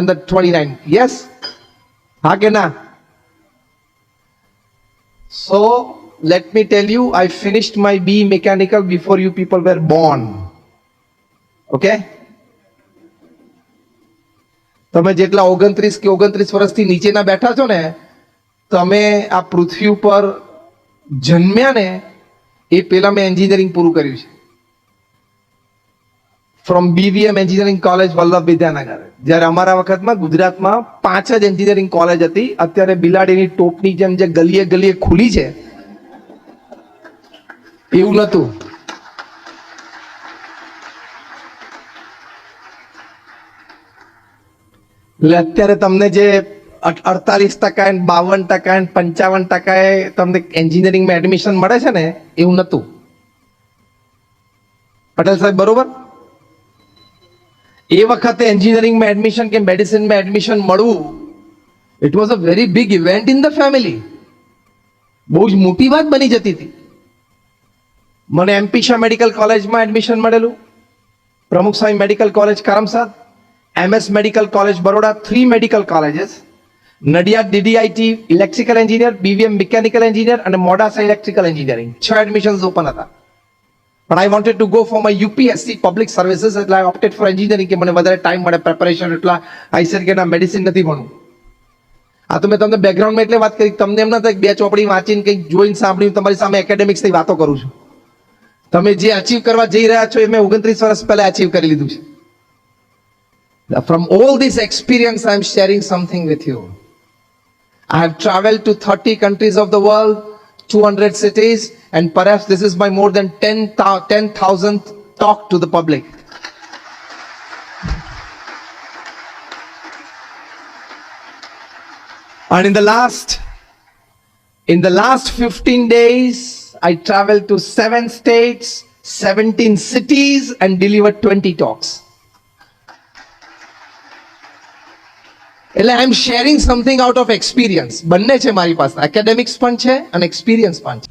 under 29. Yes? Ha ke na? So, let me tell you, I finished my BE Mechanical before you people were born. Okay? તમે જેટલા 29 કે 29 વર્ષથી નીચેના બેઠા છો ને, તમે આ પૃથ્વી ઉપર જન્મ્યા ને એ પહેલા મેં એન્જિનિયરિંગ પૂરું કર્યું છે. From BVM engineering college Vallabh Vidyanagar. જ્યારે અમારા વખતમાં ગુજરાતમાં 5 જ એન્જિનિયરિંગ કોલેજ હતી. અત્યારે બિલાડીની ટોપની જેમ જે ગલીએ ગલીએ ખુલી છે એવું નતું. એટલે અત્યારે તમને જે 48%, 52%, 55% તમને એન્જિનિયરિંગમાં એડમિશન મળે છે ને એવું નતું. પટેલ સાહેબ બરોબર? એ વખતે એન્જિનિયરિંગમાં એડમિશન કે મેડિસિનમાં એડમિશન મળવું, it was a very big event in the family. બહુ જ મોટી વાત બની જતી હતી. મને MP શાહ મેડિકલ કોલેજમાં એડમિશન મળેલું, Pramukh Swami medical college Karamsad, MS medical college Baroda, 3 medical colleges, Nadiad DDIT electrical engineer, BVM mechanical engineer અને Modasa electrical engineering. 6 admissions open હતા. પણ I wanted to go for my UPSC public services, એટલે આઈ ઓપ્ટેડ ફોર એન્જિનિયરિંગ કે મને વધારે time મળે preparation, એટલા I said કે ના મેડિસિન નથી ભણવું. આ તો મેં તમને બેકગ્રાઉન્ડમાં એટલે વાત કરી, તમને એમ ના થાય કે 2 ચોપડી વાંચીને કંઈક જોઈને સાંભળીને તમારી સામે એકેડેમિક્સની વાતો કરું છું. તમે જે અચીવ કરવા જઈ રહ્યા છો એ મેં 29 વર્ષ પહેલા અચીવ કરી લીધું છે. From all this experience I am sharing something with you. I have traveled to 30 countries of the world, 200 cities, and perhaps this is my more than 10,000th talk to the public. And in the last 15 days, I traveled to 7 states, 17 cities, and delivered 20 talks. એટલે I am sharing something out of experience. બંને છે મારી પાસે, academics પણ છે અને experience પણ છે.